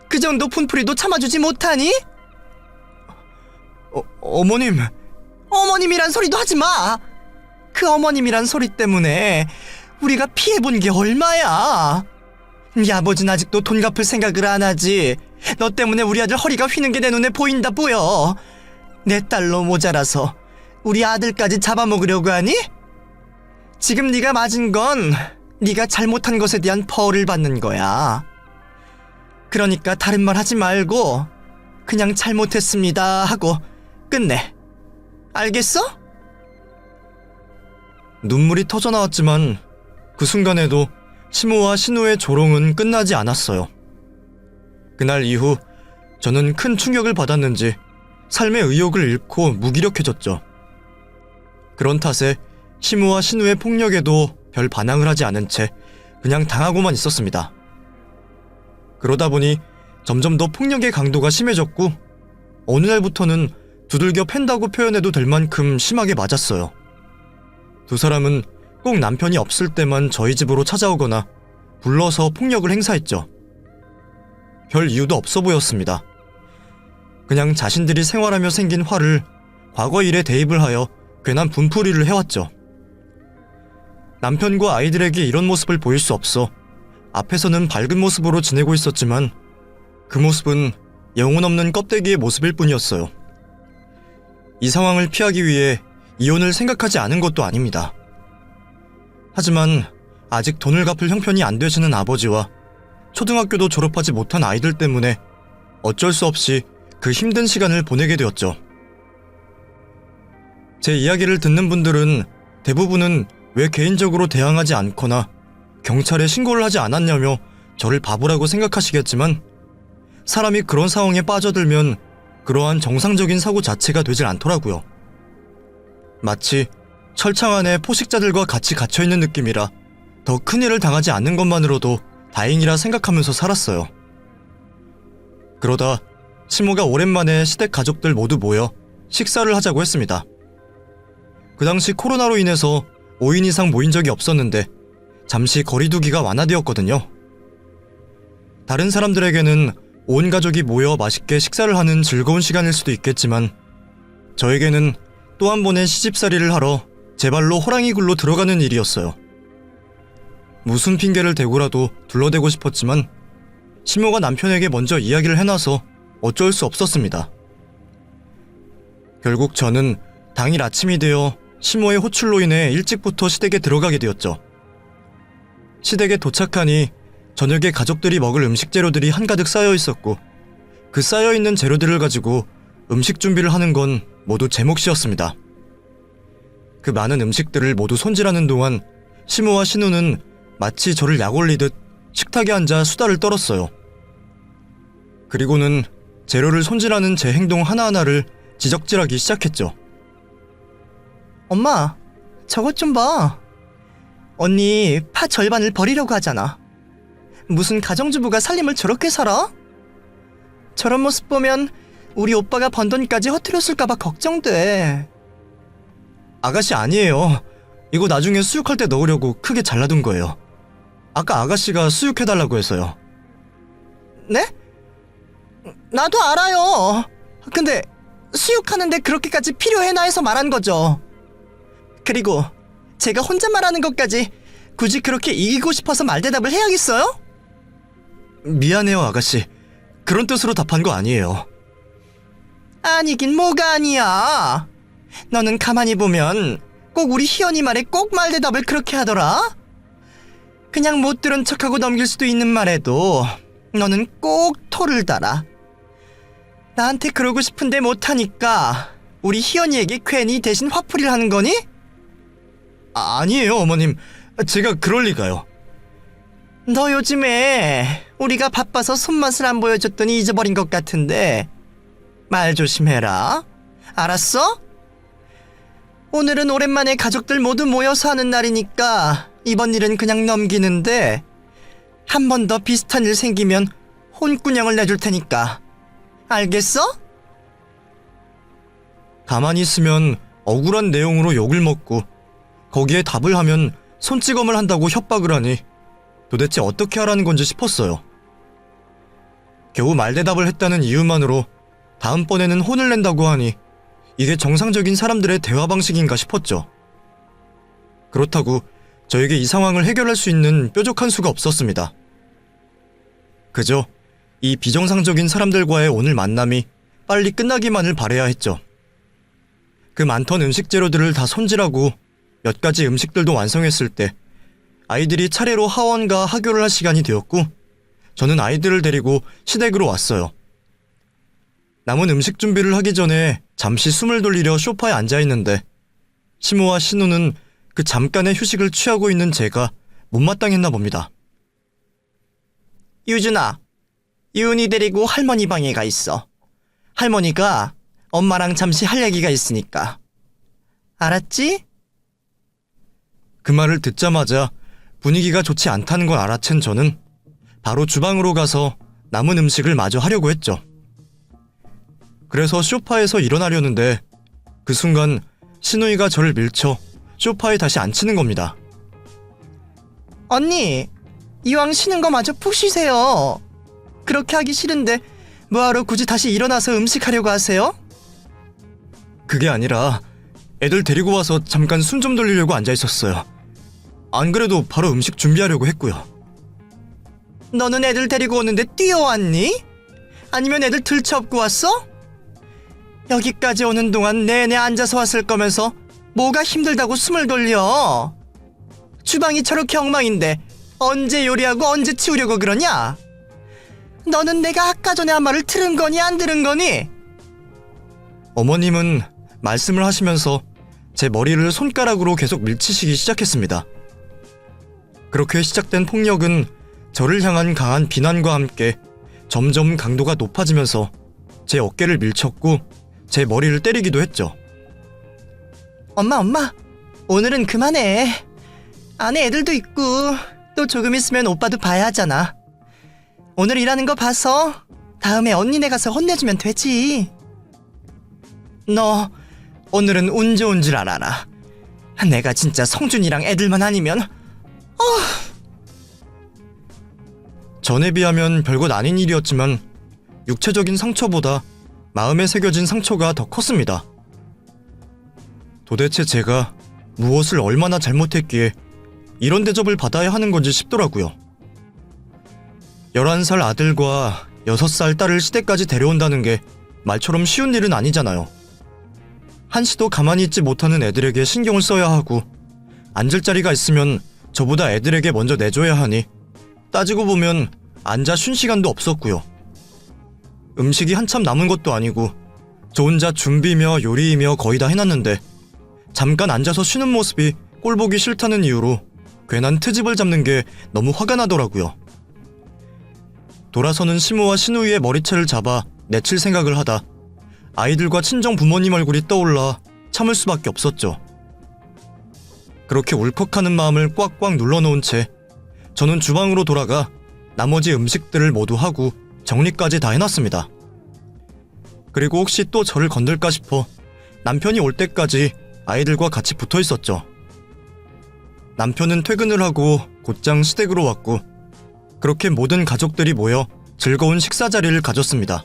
그 정도 분풀이도 참아주지 못하니? 어머님. 어머님이란 소리도 하지 마. 그 어머님이란 소리 때문에 우리가 피해본 게 얼마야. 네 아버지는 아직도 돈 갚을 생각을 안 하지. 너 때문에 우리 아들 허리가 휘는 게 내 눈에 보인다 보여. 내 딸로 모자라서 우리 아들까지 잡아먹으려고 하니? 지금 네가 맞은 건 네가 잘못한 것에 대한 벌을 받는 거야. 그러니까 다른 말 하지 말고 그냥 잘못했습니다 하고 끝내. 알겠어? 눈물이 터져나왔지만 그 순간에도 시모와 신우의 조롱은 끝나지 않았어요. 그날 이후 저는 큰 충격을 받았는지 삶의 의욕을 잃고 무기력해졌죠. 그런 탓에 시모와 신우의 폭력에도 별 반항을 하지 않은 채 그냥 당하고만 있었습니다. 그러다 보니 점점 더 폭력의 강도가 심해졌고 어느 날부터는 두들겨 팬다고 표현해도 될 만큼 심하게 맞았어요. 두 사람은 꼭 남편이 없을 때만 저희 집으로 찾아오거나 불러서 폭력을 행사했죠. 별 이유도 없어 보였습니다. 그냥 자신들이 생활하며 생긴 화를 과거 일에 대입을 하여 괜한 분풀이를 해왔죠. 남편과 아이들에게 이런 모습을 보일 수 없어 앞에서는 밝은 모습으로 지내고 있었지만 그 모습은 영혼 없는 껍데기의 모습일 뿐이었어요. 이 상황을 피하기 위해 이혼을 생각하지 않은 것도 아닙니다. 하지만 아직 돈을 갚을 형편이 안 되시는 아버지와 초등학교도 졸업하지 못한 아이들 때문에 어쩔 수 없이 그 힘든 시간을 보내게 되었죠. 제 이야기를 듣는 분들은 대부분은 왜 개인적으로 대항하지 않거나 경찰에 신고를 하지 않았냐며 저를 바보라고 생각하시겠지만 사람이 그런 상황에 빠져들면 그러한 정상적인 사고 자체가 되질 않더라고요. 마치 철창 안에 포식자들과 같이 갇혀있는 느낌이라 더 큰일을 당하지 않는 것만으로도 다행이라 생각하면서 살았어요. 그러다 시모가 오랜만에 시댁 가족들 모두 모여 식사를 하자고 했습니다. 그 당시 코로나로 인해서 5인 이상 모인 적이 없었는데 잠시 거리두기가 완화되었거든요. 다른 사람들에게는 온 가족이 모여 맛있게 식사를 하는 즐거운 시간일 수도 있겠지만 저에게는 또 한 번의 시집살이를 하러 제 발로 호랑이 굴로 들어가는 일이었어요. 무슨 핑계를 대고라도 둘러대고 싶었지만 시모가 남편에게 먼저 이야기를 해놔서 어쩔 수 없었습니다. 결국 저는 당일 아침이 되어 시모의 호출로 인해 일찍부터 시댁에 들어가게 되었죠. 시댁에 도착하니 저녁에 가족들이 먹을 음식 재료들이 한가득 쌓여 있었고 그 쌓여 있는 재료들을 가지고 음식 준비를 하는 건 모두 제 몫이었습니다. 그 많은 음식들을 모두 손질하는 동안 시모와 신우는 마치 저를 약올리듯 식탁에 앉아 수다를 떨었어요. 그리고는 재료를 손질하는 제 행동 하나하나를 지적질하기 시작했죠. 엄마, 저것 좀 봐. 언니 파 절반을 버리려고 하잖아. 무슨 가정주부가 살림을 저렇게 살아? 저런 모습 보면 우리 오빠가 번 돈까지 허투루쓸까봐 걱정돼. 아가씨 아니에요. 이거 나중에 수육할 때 넣으려고 크게 잘라둔 거예요. 아까 아가씨가 수육해달라고 해서요. 네? 나도 알아요. 근데 수육하는데 그렇게까지 필요해나 해서 말한 거죠. 그리고 제가 혼자 말하는 것까지 굳이 그렇게 이기고 싶어서 말대답을 해야겠어요? 미안해요, 아가씨. 그런 뜻으로 답한 거 아니에요. 아니긴 뭐가 아니야. 너는 가만히 보면 꼭 우리 희연이 말에 꼭 말대답을 그렇게 하더라. 그냥 못 들은 척하고 넘길 수도 있는 말에도 너는 꼭 토를 달아. 나한테 그러고 싶은데 못하니까 우리 희연이에게 괜히 대신 화풀이를 하는 거니? 아니에요, 어머님. 제가 그럴 리가요. 너 요즘에 우리가 바빠서 손맛을 안 보여줬더니 잊어버린 것 같은데 말 조심해라. 알았어? 오늘은 오랜만에 가족들 모두 모여서 하는 날이니까 이번 일은 그냥 넘기는데 한 번 더 비슷한 일 생기면 혼꾸녕을 내줄 테니까 알겠어? 가만히 있으면 억울한 내용으로 욕을 먹고 거기에 답을 하면 손찌검을 한다고 협박을 하니 도대체 어떻게 하라는 건지 싶었어요. 겨우 말대답을 했다는 이유만으로 다음번에는 혼을 낸다고 하니 이게 정상적인 사람들의 대화 방식인가 싶었죠. 그렇다고 저에게 이 상황을 해결할 수 있는 뾰족한 수가 없었습니다. 그저 이 비정상적인 사람들과의 오늘 만남이 빨리 끝나기만을 바라야 했죠. 그 많던 음식 재료들을 다 손질하고 몇 가지 음식들도 완성했을 때 아이들이 차례로 하원과 하교를 할 시간이 되었고 저는 아이들을 데리고 시댁으로 왔어요. 남은 음식 준비를 하기 전에 잠시 숨을 돌리려 소파에 앉아있는데 시모와 신우는 그 잠깐의 휴식을 취하고 있는 제가 못마땅했나 봅니다. 유준아, 유은이 데리고 할머니 방에 가 있어. 할머니가 엄마랑 잠시 할 얘기가 있으니까. 알았지? 그 말을 듣자마자 분위기가 좋지 않다는 걸 알아챈 저는 바로 주방으로 가서 남은 음식을 마저 하려고 했죠. 그래서 소파에서 일어나려는데 그 순간 신우이가 저를 밀쳐 소파에 다시 앉히는 겁니다. 언니, 이왕 쉬는 거 마저 푹 쉬세요. 그렇게 하기 싫은데 뭐하러 굳이 다시 일어나서 음식하려고 하세요? 그게 아니라 애들 데리고 와서 잠깐 숨 좀 돌리려고 앉아있었어요. 안 그래도 바로 음식 준비하려고 했고요. 너는 애들 데리고 오는데 뛰어왔니? 아니면 애들 들쳐업고 왔어? 여기까지 오는 동안 내내 앉아서 왔을 거면서 뭐가 힘들다고 숨을 돌려? 주방이 저렇게 엉망인데 언제 요리하고 언제 치우려고 그러냐? 너는 내가 아까 전에 한 말을 들은 거니 안 들은 거니? 어머님은 말씀을 하시면서 제 머리를 손가락으로 계속 밀치시기 시작했습니다. 그렇게 시작된 폭력은 저를 향한 강한 비난과 함께 점점 강도가 높아지면서 제 어깨를 밀쳤고 제 머리를 때리기도 했죠. 엄마, 오늘은 그만해. 안에 애들도 있고 또 조금 있으면 오빠도 봐야 하잖아. 오늘 일하는 거 봐서 다음에 언니네 가서 혼내주면 되지. 너 오늘은 운 좋은 줄 알아라. 내가 진짜 성준이랑 애들만 아니면 전에 비하면 별것 아닌 일이었지만 육체적인 상처보다 마음에 새겨진 상처가 더 컸습니다. 도대체 제가 무엇을 얼마나 잘못했기에 이런 대접을 받아야 하는 건지 싶더라고요. 11살 아들과 6살 딸을 시댁까지 데려온다는 게 말처럼 쉬운 일은 아니잖아요. 한시도 가만히 있지 못하는 애들에게 신경을 써야 하고 앉을 자리가 있으면 저보다 애들에게 먼저 내줘야 하니 따지고 보면 앉아 쉰 시간도 없었고요. 음식이 한참 남은 것도 아니고 저 혼자 준비며 요리이며 거의 다 해놨는데 잠깐 앉아서 쉬는 모습이 꼴보기 싫다는 이유로 괜한 트집을 잡는 게 너무 화가 나더라고요. 돌아서는 시모와 신우이의 머리채를 잡아 내칠 생각을 하다 아이들과 친정 부모님 얼굴이 떠올라 참을 수밖에 없었죠. 그렇게 울컥하는 마음을 꽉꽉 눌러놓은 채 저는 주방으로 돌아가 나머지 음식들을 모두 하고 정리까지 다 해놨습니다. 그리고 혹시 또 저를 건들까 싶어 남편이 올 때까지 아이들과 같이 붙어 있었죠. 남편은 퇴근을 하고 곧장 시댁으로 왔고 그렇게 모든 가족들이 모여 즐거운 식사 자리를 가졌습니다.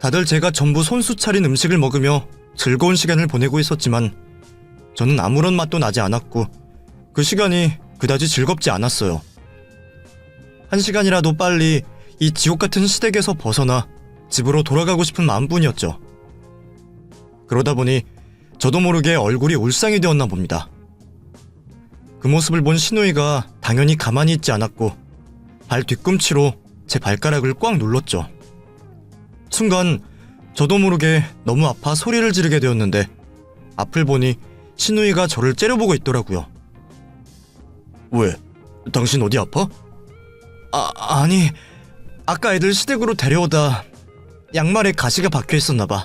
다들 제가 전부 손수 차린 음식을 먹으며 즐거운 시간을 보내고 있었지만 저는 아무런 맛도 나지 않았고 그 시간이 그다지 즐겁지 않았어요. 한 시간이라도 빨리 이 지옥 같은 시댁에서 벗어나 집으로 돌아가고 싶은 마음뿐이었죠. 그러다 보니 저도 모르게 얼굴이 울상이 되었나 봅니다. 그 모습을 본 신우이가 당연히 가만히 있지 않았고 발 뒤꿈치로 제 발가락을 꽉 눌렀죠. 순간 저도 모르게 너무 아파 소리를 지르게 되었는데 앞을 보니 신우이가 저를 째려보고 있더라고요. 왜? 당신 어디 아파? 아니 아까 애들 시댁으로 데려오다 양말에 가시가 박혀 있었나봐.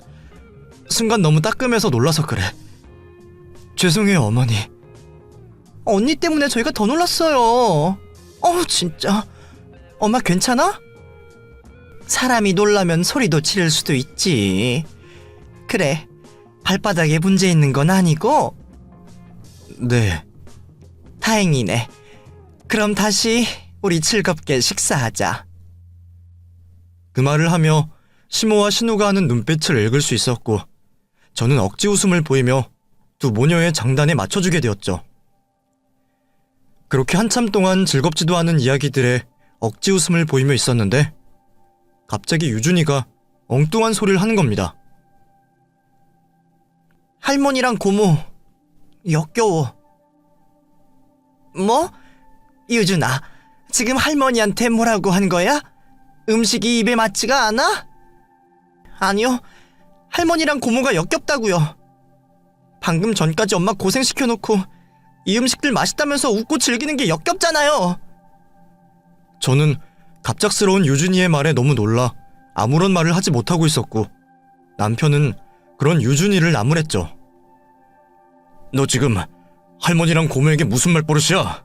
순간 너무 따끔해서 놀라서 그래. 죄송해요 어머니. 언니 때문에 저희가 더 놀랐어요. 진짜. 엄마 괜찮아? 사람이 놀라면 소리도 지를 수도 있지. 그래, 발바닥에 문제 있는 건 아니고? 네. 다행이네. 그럼 다시 우리 즐겁게 식사하자. 그 말을 하며 시모와 신우가 하는 눈빛을 읽을 수 있었고 저는 억지 웃음을 보이며 두 모녀의 장단에 맞춰주게 되었죠. 그렇게 한참 동안 즐겁지도 않은 이야기들에 억지 웃음을 보이며 있었는데 갑자기 유준이가 엉뚱한 소리를 하는 겁니다. 할머니랑 고모 역겨워. 뭐? 유준아, 지금 할머니한테 뭐라고 한 거야? 음식이 입에 맞지가 않아? 아니요, 할머니랑 고모가 역겹다고요. 방금 전까지 엄마 고생시켜놓고 이 음식들 맛있다면서 웃고 즐기는 게 역겹잖아요. 저는 갑작스러운 유준이의 말에 너무 놀라 아무런 말을 하지 못하고 있었고 남편은 그런 유준이를 나무랬죠. 너 지금 할머니랑 고모에게 무슨 말버릇이야?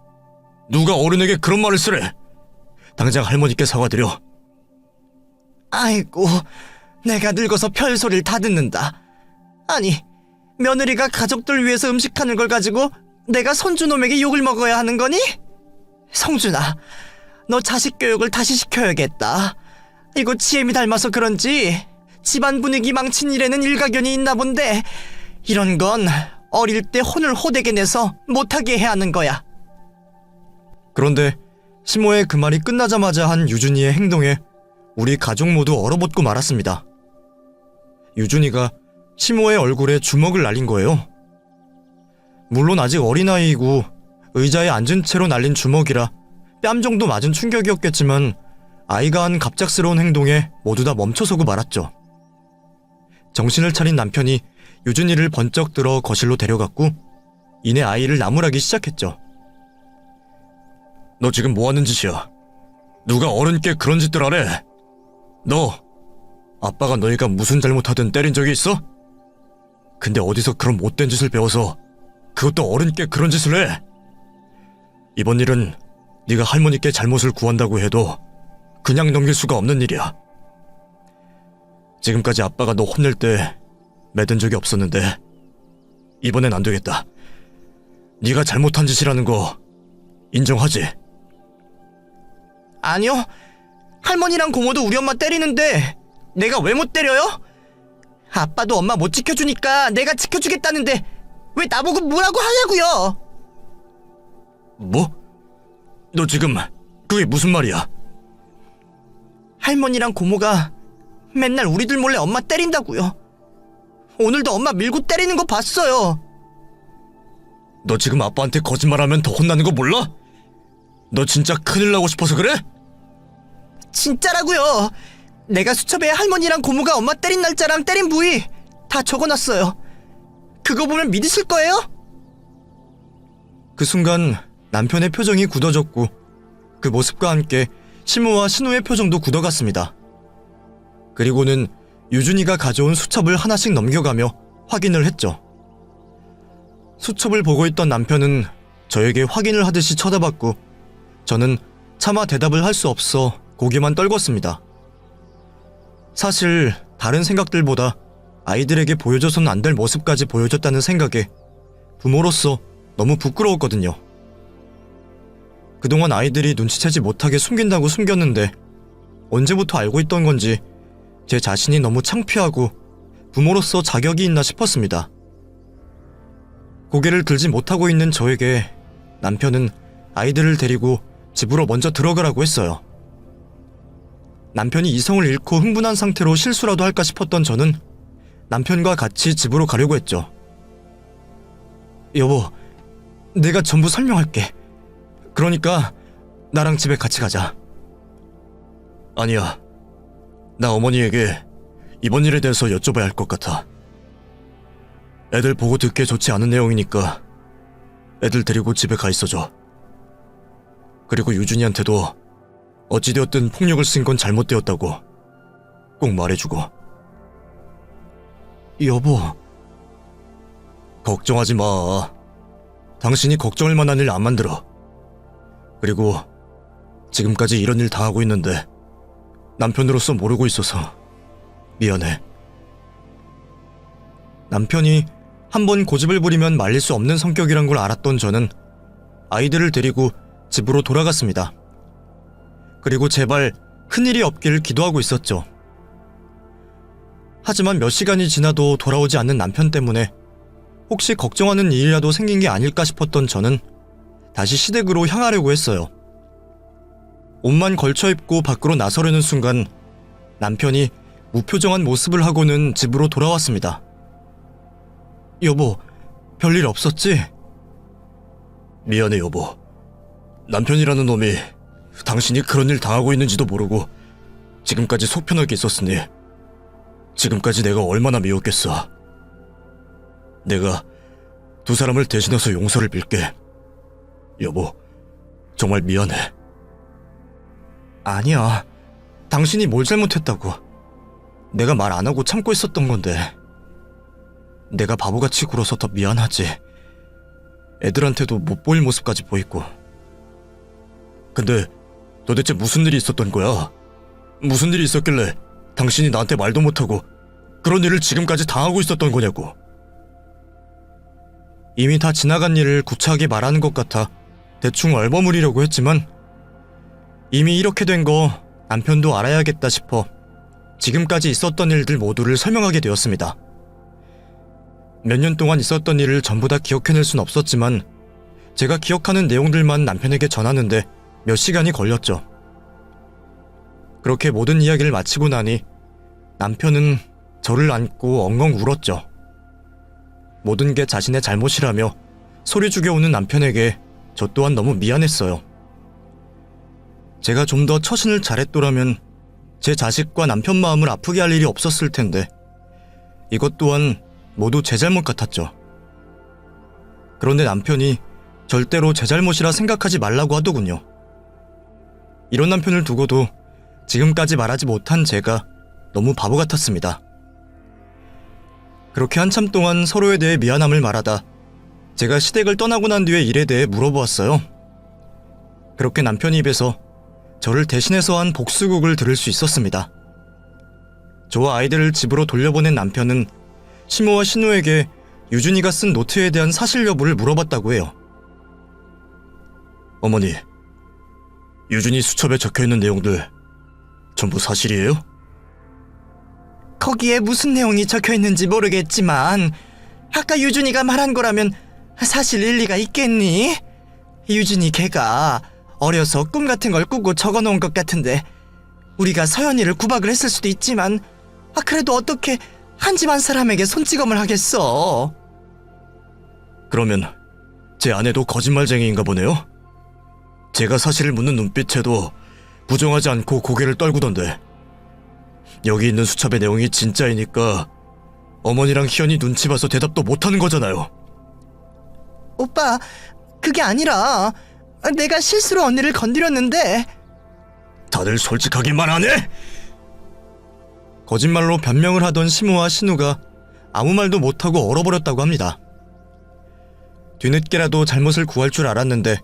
누가 어른에게 그런 말을 쓰래? 당장 할머니께 사과드려. 아이고, 내가 늙어서 별소리를 다 듣는다. 아니, 며느리가 가족들 위해서 음식하는 걸 가지고 내가 손주놈에게 욕을 먹어야 하는 거니? 성준아, 너 자식 교육을 다시 시켜야겠다. 이거 지엠이 닮아서 그런지 집안 분위기 망친 일에는 일가견이 있나 본데 이런 건 어릴 때 혼을 호되게 내서 못하게 해야 하는 거야. 그런데 시모의 그 말이 끝나자마자 한 유준이의 행동에 우리 가족 모두 얼어붙고 말았습니다. 유준이가 시모의 얼굴에 주먹을 날린 거예요. 물론 아직 어린아이이고 의자에 앉은 채로 날린 주먹이라 뺨 정도 맞은 충격이었겠지만 아이가 한 갑작스러운 행동에 모두 다 멈춰서고 말았죠. 정신을 차린 남편이 유준이를 번쩍 들어 거실로 데려갔고 이내 아이를 나무라기 시작했죠. 너 지금 뭐하는 짓이야? 누가 어른께 그런 짓들 하래? 너 아빠가 너희가 무슨 잘못하든 때린 적이 있어? 근데 어디서 그런 못된 짓을 배워서 그것도 어른께 그런 짓을 해? 이번 일은 네가 할머니께 잘못을 구한다고 해도 그냥 넘길 수가 없는 일이야. 지금까지 아빠가 너 혼낼 때 매든 적이 없었는데 이번엔 안 되겠다. 네가 잘못한 짓이라는 거 인정하지? 아니요. 할머니랑 고모도 우리 엄마 때리는데 내가 왜 못 때려요? 아빠도 엄마 못 지켜주니까 내가 지켜주겠다는데 왜 나보고 뭐라고 하냐고요? 뭐? 너 지금 그게 무슨 말이야? 할머니랑 고모가 맨날 우리들 몰래 엄마 때린다고요. 오늘도 엄마 밀고 때리는 거 봤어요. 너 지금 아빠한테 거짓말하면 더 혼나는 거 몰라? 너 진짜 큰일 나고 싶어서 그래? 진짜라고요. 내가 수첩에 할머니랑 고모가 엄마 때린 날짜랑 때린 부위 다 적어놨어요. 그거 보면 믿으실 거예요? 그 순간 남편의 표정이 굳어졌고 그 모습과 함께 시모와 신우의 표정도 굳어갔습니다. 그리고는 유준이가 가져온 수첩을 하나씩 넘겨가며 확인을 했죠. 수첩을 보고 있던 남편은 저에게 확인을 하듯이 쳐다봤고 저는 차마 대답을 할 수 없어 고개만 떨궜습니다. 사실 다른 생각들보다 아이들에게 보여줘서는 안 될 모습까지 보여줬다는 생각에 부모로서 너무 부끄러웠거든요. 그동안 아이들이 눈치채지 못하게 숨긴다고 숨겼는데 언제부터 알고 있던 건지 제 자신이 너무 창피하고 부모로서 자격이 있나 싶었습니다. 고개를 들지 못하고 있는 저에게 남편은 아이들을 데리고 집으로 먼저 들어가라고 했어요. 남편이 이성을 잃고 흥분한 상태로 실수라도 할까 싶었던 저는 남편과 같이 집으로 가려고 했죠. 여보, 내가 전부 설명할게. 그러니까 나랑 집에 같이 가자. 아니야. 나 어머니에게 이번 일에 대해서 여쭤봐야 할 것 같아. 애들 보고 듣기에 좋지 않은 내용이니까 애들 데리고 집에 가 있어줘. 그리고 유준이한테도 어찌되었든 폭력을 쓴 건 잘못되었다고 꼭 말해주고. 여보, 걱정하지 마. 당신이 걱정할 만한 일 안 만들어. 그리고 지금까지 이런 일 다 하고 있는데 남편으로서 모르고 있어서 미안해. 남편이 한번 고집을 부리면 말릴 수 없는 성격이란 걸 알았던 저는 아이들을 데리고 집으로 돌아갔습니다. 그리고 제발 큰일이 없기를 기도하고 있었죠. 하지만 몇 시간이 지나도 돌아오지 않는 남편 때문에 혹시 걱정하는 일이라도 생긴 게 아닐까 싶었던 저는 다시 시댁으로 향하려고 했어요. 옷만 걸쳐 입고 밖으로 나서려는 순간 남편이 무표정한 모습을 하고는 집으로 돌아왔습니다. 여보, 별일 없었지? 미안해 여보. 남편이라는 놈이 당신이 그런 일 당하고 있는지도 모르고 지금까지 속 편하게 있었으니 지금까지 내가 얼마나 미웠겠어. 내가 두 사람을 대신해서 용서를 빌게. 여보, 정말 미안해. 아니야. 당신이 뭘 잘못했다고. 내가 말 안 하고 참고 있었던 건데. 내가 바보같이 굴어서 더 미안하지. 애들한테도 못 보일 모습까지 보이고. 근데 도대체 무슨 일이 있었던 거야? 무슨 일이 있었길래 당신이 나한테 말도 못하고 그런 일을 지금까지 당하고 있었던 거냐고. 이미 다 지나간 일을 구차하게 말하는 것 같아 대충 얼버무리려고 했지만 이미 이렇게 된 거 남편도 알아야겠다 싶어 지금까지 있었던 일들 모두를 설명하게 되었습니다. 몇 년 동안 있었던 일을 전부 다 기억해낼 순 없었지만 제가 기억하는 내용들만 남편에게 전하는데 몇 시간이 걸렸죠. 그렇게 모든 이야기를 마치고 나니 남편은 저를 안고 엉엉 울었죠. 모든 게 자신의 잘못이라며 소리 죽여오는 남편에게 저 또한 너무 미안했어요. 제가 좀 더 처신을 잘했더라면 제 자식과 남편 마음을 아프게 할 일이 없었을 텐데 이것 또한 모두 제 잘못 같았죠. 그런데 남편이 절대로 제 잘못이라 생각하지 말라고 하더군요. 이런 남편을 두고도 지금까지 말하지 못한 제가 너무 바보 같았습니다. 그렇게 한참 동안 서로에 대해 미안함을 말하다 제가 시댁을 떠나고 난 뒤의 일에 대해 물어보았어요. 그렇게 남편의 입에서 저를 대신해서 한 복수극을 들을 수 있었습니다. 저와 아이들을 집으로 돌려보낸 남편은 시모와 신우에게 유준이가 쓴 노트에 대한 사실 여부를 물어봤다고 해요. 어머니, 유준이 수첩에 적혀있는 내용들 전부 사실이에요? 거기에 무슨 내용이 적혀있는지 모르겠지만 아까 유준이가 말한 거라면 사실 일리가 있겠니? 유준이 걔가 어려서 꿈 같은 걸 꾸고 적어놓은 것 같은데 우리가 서연이를 구박을 했을 수도 있지만 그래도 어떻게 한 집안 사람에게 손찌검을 하겠어? 그러면 제 아내도 거짓말쟁이인가 보네요. 제가 사실을 묻는 눈빛에도 부정하지 않고 고개를 떨구던데, 여기 있는 수첩의 내용이 진짜이니까 어머니랑 희연이 눈치 봐서 대답도 못하는 거잖아요. 오빠, 그게 아니라 내가 실수로 언니를 건드렸는데. 다들 솔직하게 말 안 해? 거짓말로 변명을 하던 시모와 신우가 아무 말도 못하고 얼어버렸다고 합니다. 뒤늦게라도 잘못을 구할 줄 알았는데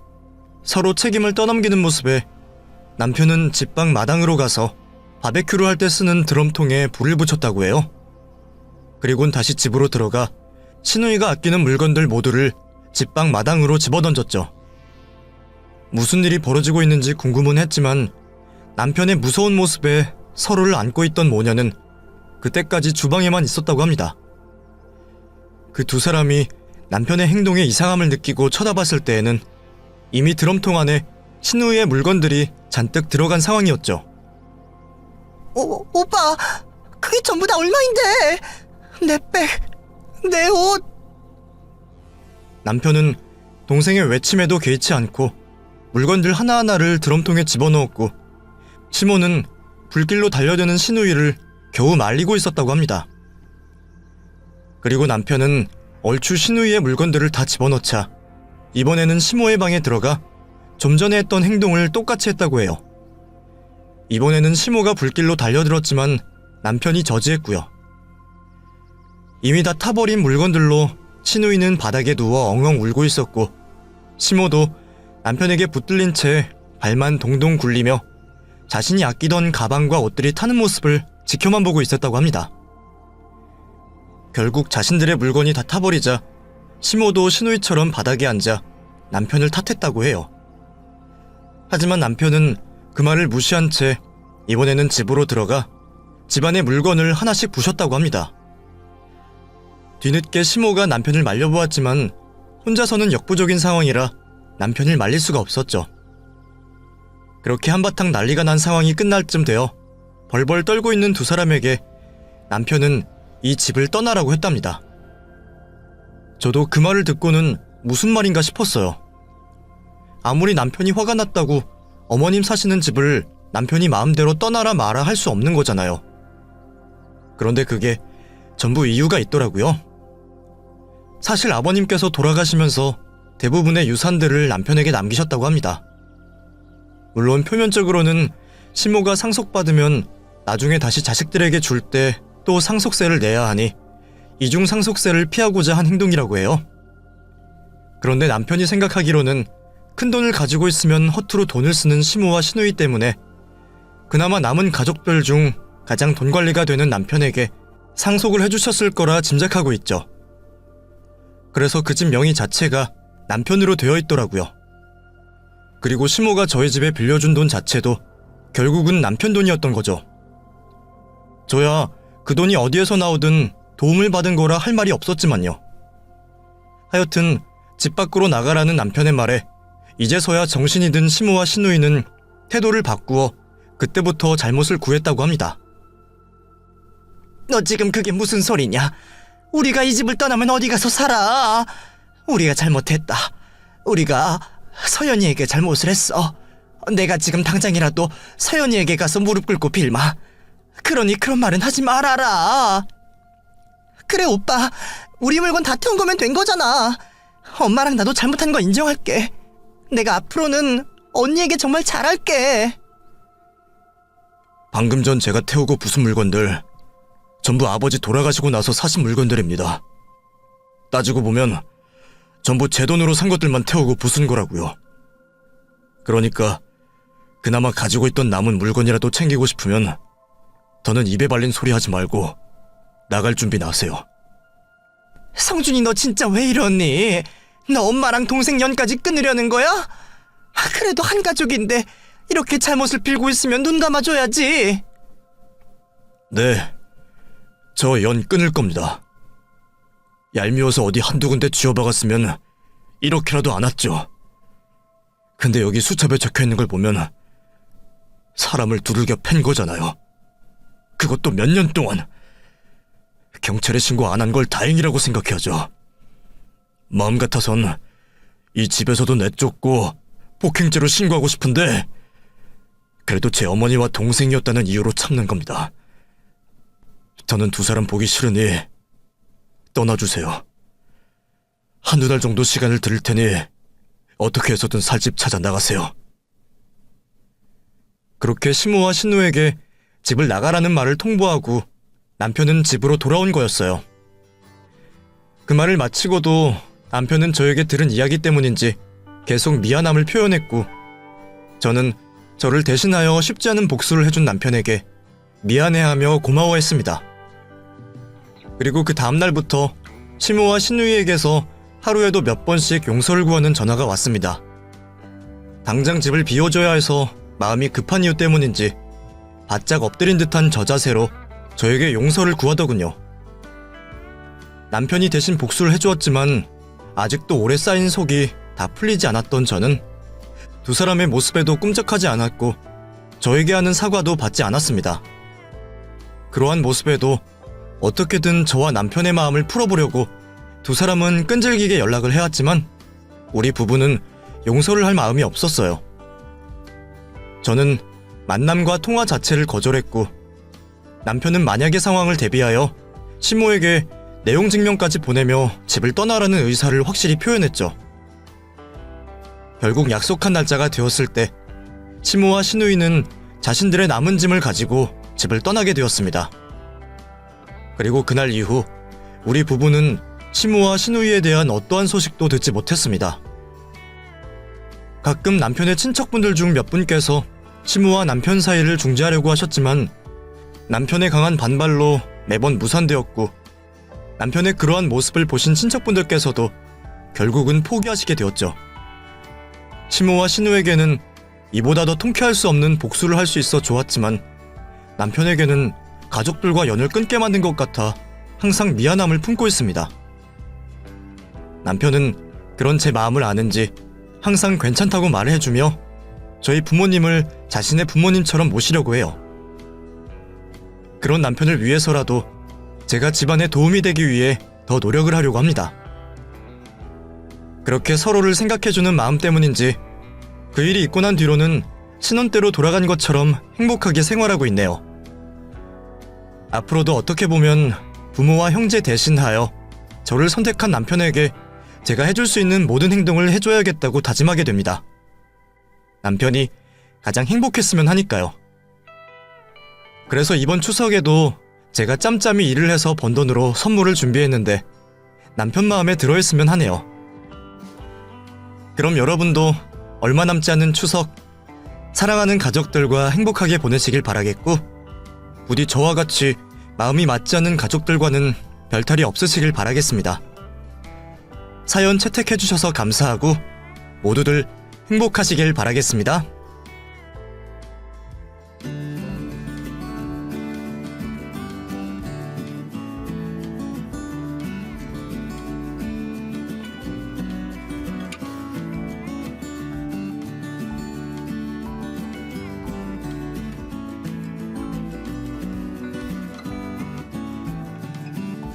서로 책임을 떠넘기는 모습에 남편은 집방 마당으로 가서 바베큐를 할 때 쓰는 드럼통에 불을 붙였다고 해요. 그리곤 다시 집으로 들어가 신우이가 아끼는 물건들 모두를 집방 마당으로 집어던졌죠. 무슨 일이 벌어지고 있는지 궁금은 했지만 남편의 무서운 모습에 서로를 안고 있던 모녀는 그때까지 주방에만 있었다고 합니다. 그 두 사람이 남편의 행동에 이상함을 느끼고 쳐다봤을 때에는 이미 드럼통 안에 신우이의 물건들이 잔뜩 들어간 상황이었죠. 오빠, 그게 전부 다 얼마인데? 내 백, 내 옷. 남편은 동생의 외침에도 개의치 않고 물건들 하나하나를 드럼통에 집어넣었고, 시모는 불길로 달려드는 신우이를 겨우 말리고 있었다고 합니다. 그리고 남편은 얼추 신우이의 물건들을 다 집어넣자 이번에는 시모의 방에 들어가 좀 전에 했던 행동을 똑같이 했다고 해요. 이번에는 시모가 불길로 달려들었지만 남편이 저지했고요. 이미 다 타버린 물건들로 신우이는 바닥에 누워 엉엉 울고 있었고, 시모도 남편에게 붙들린 채 발만 동동 굴리며 자신이 아끼던 가방과 옷들이 타는 모습을 지켜만 보고 있었다고 합니다. 결국 자신들의 물건이 다 타버리자 시모도 신우이처럼 바닥에 앉아 남편을 탓했다고 해요. 하지만 남편은 그 말을 무시한 채 이번에는 집으로 들어가 집안의 물건을 하나씩 부셨다고 합니다. 뒤늦게 시모가 남편을 말려보았지만 혼자서는 역부족인 상황이라 남편을 말릴 수가 없었죠. 그렇게 한바탕 난리가 난 상황이 끝날 쯤 되어 벌벌 떨고 있는 두 사람에게 남편은 이 집을 떠나라고 했답니다. 저도 그 말을 듣고는 무슨 말인가 싶었어요. 아무리 남편이 화가 났다고 어머님 사시는 집을 남편이 마음대로 떠나라 마라 할 수 없는 거잖아요. 그런데 그게 전부 이유가 있더라고요. 사실 아버님께서 돌아가시면서 대부분의 유산들을 남편에게 남기셨다고 합니다. 물론 표면적으로는 시모가 상속받으면 나중에 다시 자식들에게 줄 때 또 상속세를 내야 하니 이중 상속세를 피하고자 한 행동이라고 해요. 그런데 남편이 생각하기로는 큰돈을 가지고 있으면 허투루 돈을 쓰는 시모와 시누이 때문에 그나마 남은 가족들 중 가장 돈 관리가 되는 남편에게 상속을 해주셨을 거라 짐작하고 있죠. 그래서 그 집 명의 자체가 남편으로 되어 있더라고요. 그리고 시모가 저희 집에 빌려준 돈 자체도 결국은 남편 돈이었던 거죠. 저야 그 돈이 어디에서 나오든 도움을 받은 거라 할 말이 없었지만요. 하여튼 집 밖으로 나가라는 남편의 말에 이제서야 정신이 든 시모와 시누이는 태도를 바꾸어 그때부터 잘못을 구했다고 합니다. 너 지금 그게 무슨 소리냐? 우리가 이 집을 떠나면 어디 가서 살아? 우리가 잘못했다. 우리가 서연이에게 잘못을 했어. 내가 지금 당장이라도 서연이에게 가서 무릎 꿇고 빌마. 그러니 그런 말은 하지 말아라. 그래 오빠, 우리 물건 다 태운 거면 된 거잖아. 엄마랑 나도 잘못한 거 인정할게. 내가 앞으로는 언니에게 정말 잘할게. 방금 전 제가 태우고 부순 물건들 전부 아버지 돌아가시고 나서 사신 물건들입니다. 따지고 보면 전부 제 돈으로 산 것들만 태우고 부순 거라고요. 그러니까 그나마 가지고 있던 남은 물건이라도 챙기고 싶으면 더는 입에 발린 소리 하지 말고 나갈 준비 나세요. 성준이 너 진짜 왜 이러니? 너 엄마랑 동생 연까지 끊으려는 거야? 그래도 한 가족인데 이렇게 잘못을 빌고 있으면 눈 감아줘야지. 네, 저 연 끊을 겁니다. 얄미워서 어디 한두 군데 쥐어박았으면 이렇게라도 안 왔죠. 근데 여기 수첩에 적혀있는 걸 보면 사람을 두들겨 팬 거잖아요. 그것도 몇 년 동안. 경찰에 신고 안 한 걸 다행이라고 생각해야죠. 마음 같아선 이 집에서도 내쫓고 폭행죄로 신고하고 싶은데 그래도 제 어머니와 동생이었다는 이유로 참는 겁니다. 저는 두 사람 보기 싫으니 떠나주세요. 한두 달 정도 시간을 드릴 테니 어떻게 해서든 살 집 찾아 나가세요. 그렇게 시모와 신우에게 집을 나가라는 말을 통보하고 남편은 집으로 돌아온 거였어요. 그 말을 마치고도 남편은 저에게 들은 이야기 때문인지 계속 미안함을 표현했고 저는 저를 대신하여 쉽지 않은 복수를 해준 남편에게 미안해하며 고마워했습니다. 그리고 그 다음날부터 시모와 신우이에게서 하루에도 몇 번씩 용서를 구하는 전화가 왔습니다. 당장 집을 비워줘야 해서 마음이 급한 이유 때문인지 바짝 엎드린 듯한 저자세로 저에게 용서를 구하더군요. 남편이 대신 복수를 해주었지만 아직도 오래 쌓인 속이 다 풀리지 않았던 저는 두 사람의 모습에도 꿈쩍하지 않았고 저에게 하는 사과도 받지 않았습니다. 그러한 모습에도 어떻게든 저와 남편의 마음을 풀어보려고 두 사람은 끈질기게 연락을 해왔지만 우리 부부는 용서를 할 마음이 없었어요. 저는 만남과 통화 자체를 거절했고 남편은 만약의 상황을 대비하여 시모에게 내용 증명까지 보내며 집을 떠나라는 의사를 확실히 표현했죠. 결국 약속한 날짜가 되었을 때 시모와 신우이는 자신들의 남은 짐을 가지고 집을 떠나게 되었습니다. 그리고 그날 이후 우리 부부는 시모와 신우이에 대한 어떠한 소식도 듣지 못했습니다. 가끔 남편의 친척분들 중 몇 분께서 시모와 남편 사이를 중재하려고 하셨지만 남편의 강한 반발로 매번 무산되었고 남편의 그러한 모습을 보신 친척분들께서도 결국은 포기하시게 되었죠. 시모와 신우에게는 이보다 더 통쾌할 수 없는 복수를 할 수 있어 좋았지만 남편에게는 가족들과 연을 끊게 만든 것 같아 항상 미안함을 품고 있습니다. 남편은 그런 제 마음을 아는지 항상 괜찮다고 말을 해주며 저희 부모님을 자신의 부모님처럼 모시려고 해요. 그런 남편을 위해서라도 제가 집안에 도움이 되기 위해 더 노력을 하려고 합니다. 그렇게 서로를 생각해주는 마음 때문인지 그 일이 있고 난 뒤로는 신혼 때로 돌아간 것처럼 행복하게 생활하고 있네요. 앞으로도 어떻게 보면 부모와 형제 대신하여 저를 선택한 남편에게 제가 해줄 수 있는 모든 행동을 해줘야겠다고 다짐하게 됩니다. 남편이 가장 행복했으면 하니까요. 그래서 이번 추석에도 제가 짬짬이 일을 해서 번 돈으로 선물을 준비했는데 남편 마음에 들어있으면 하네요. 그럼 여러분도 얼마 남지 않은 추석 사랑하는 가족들과 행복하게 보내시길 바라겠고 부디 저와 같이 마음이 맞지 않는 가족들과는 별탈이 없으시길 바라겠습니다. 사연 채택해주셔서 감사하고 모두들 행복하시길 바라겠습니다.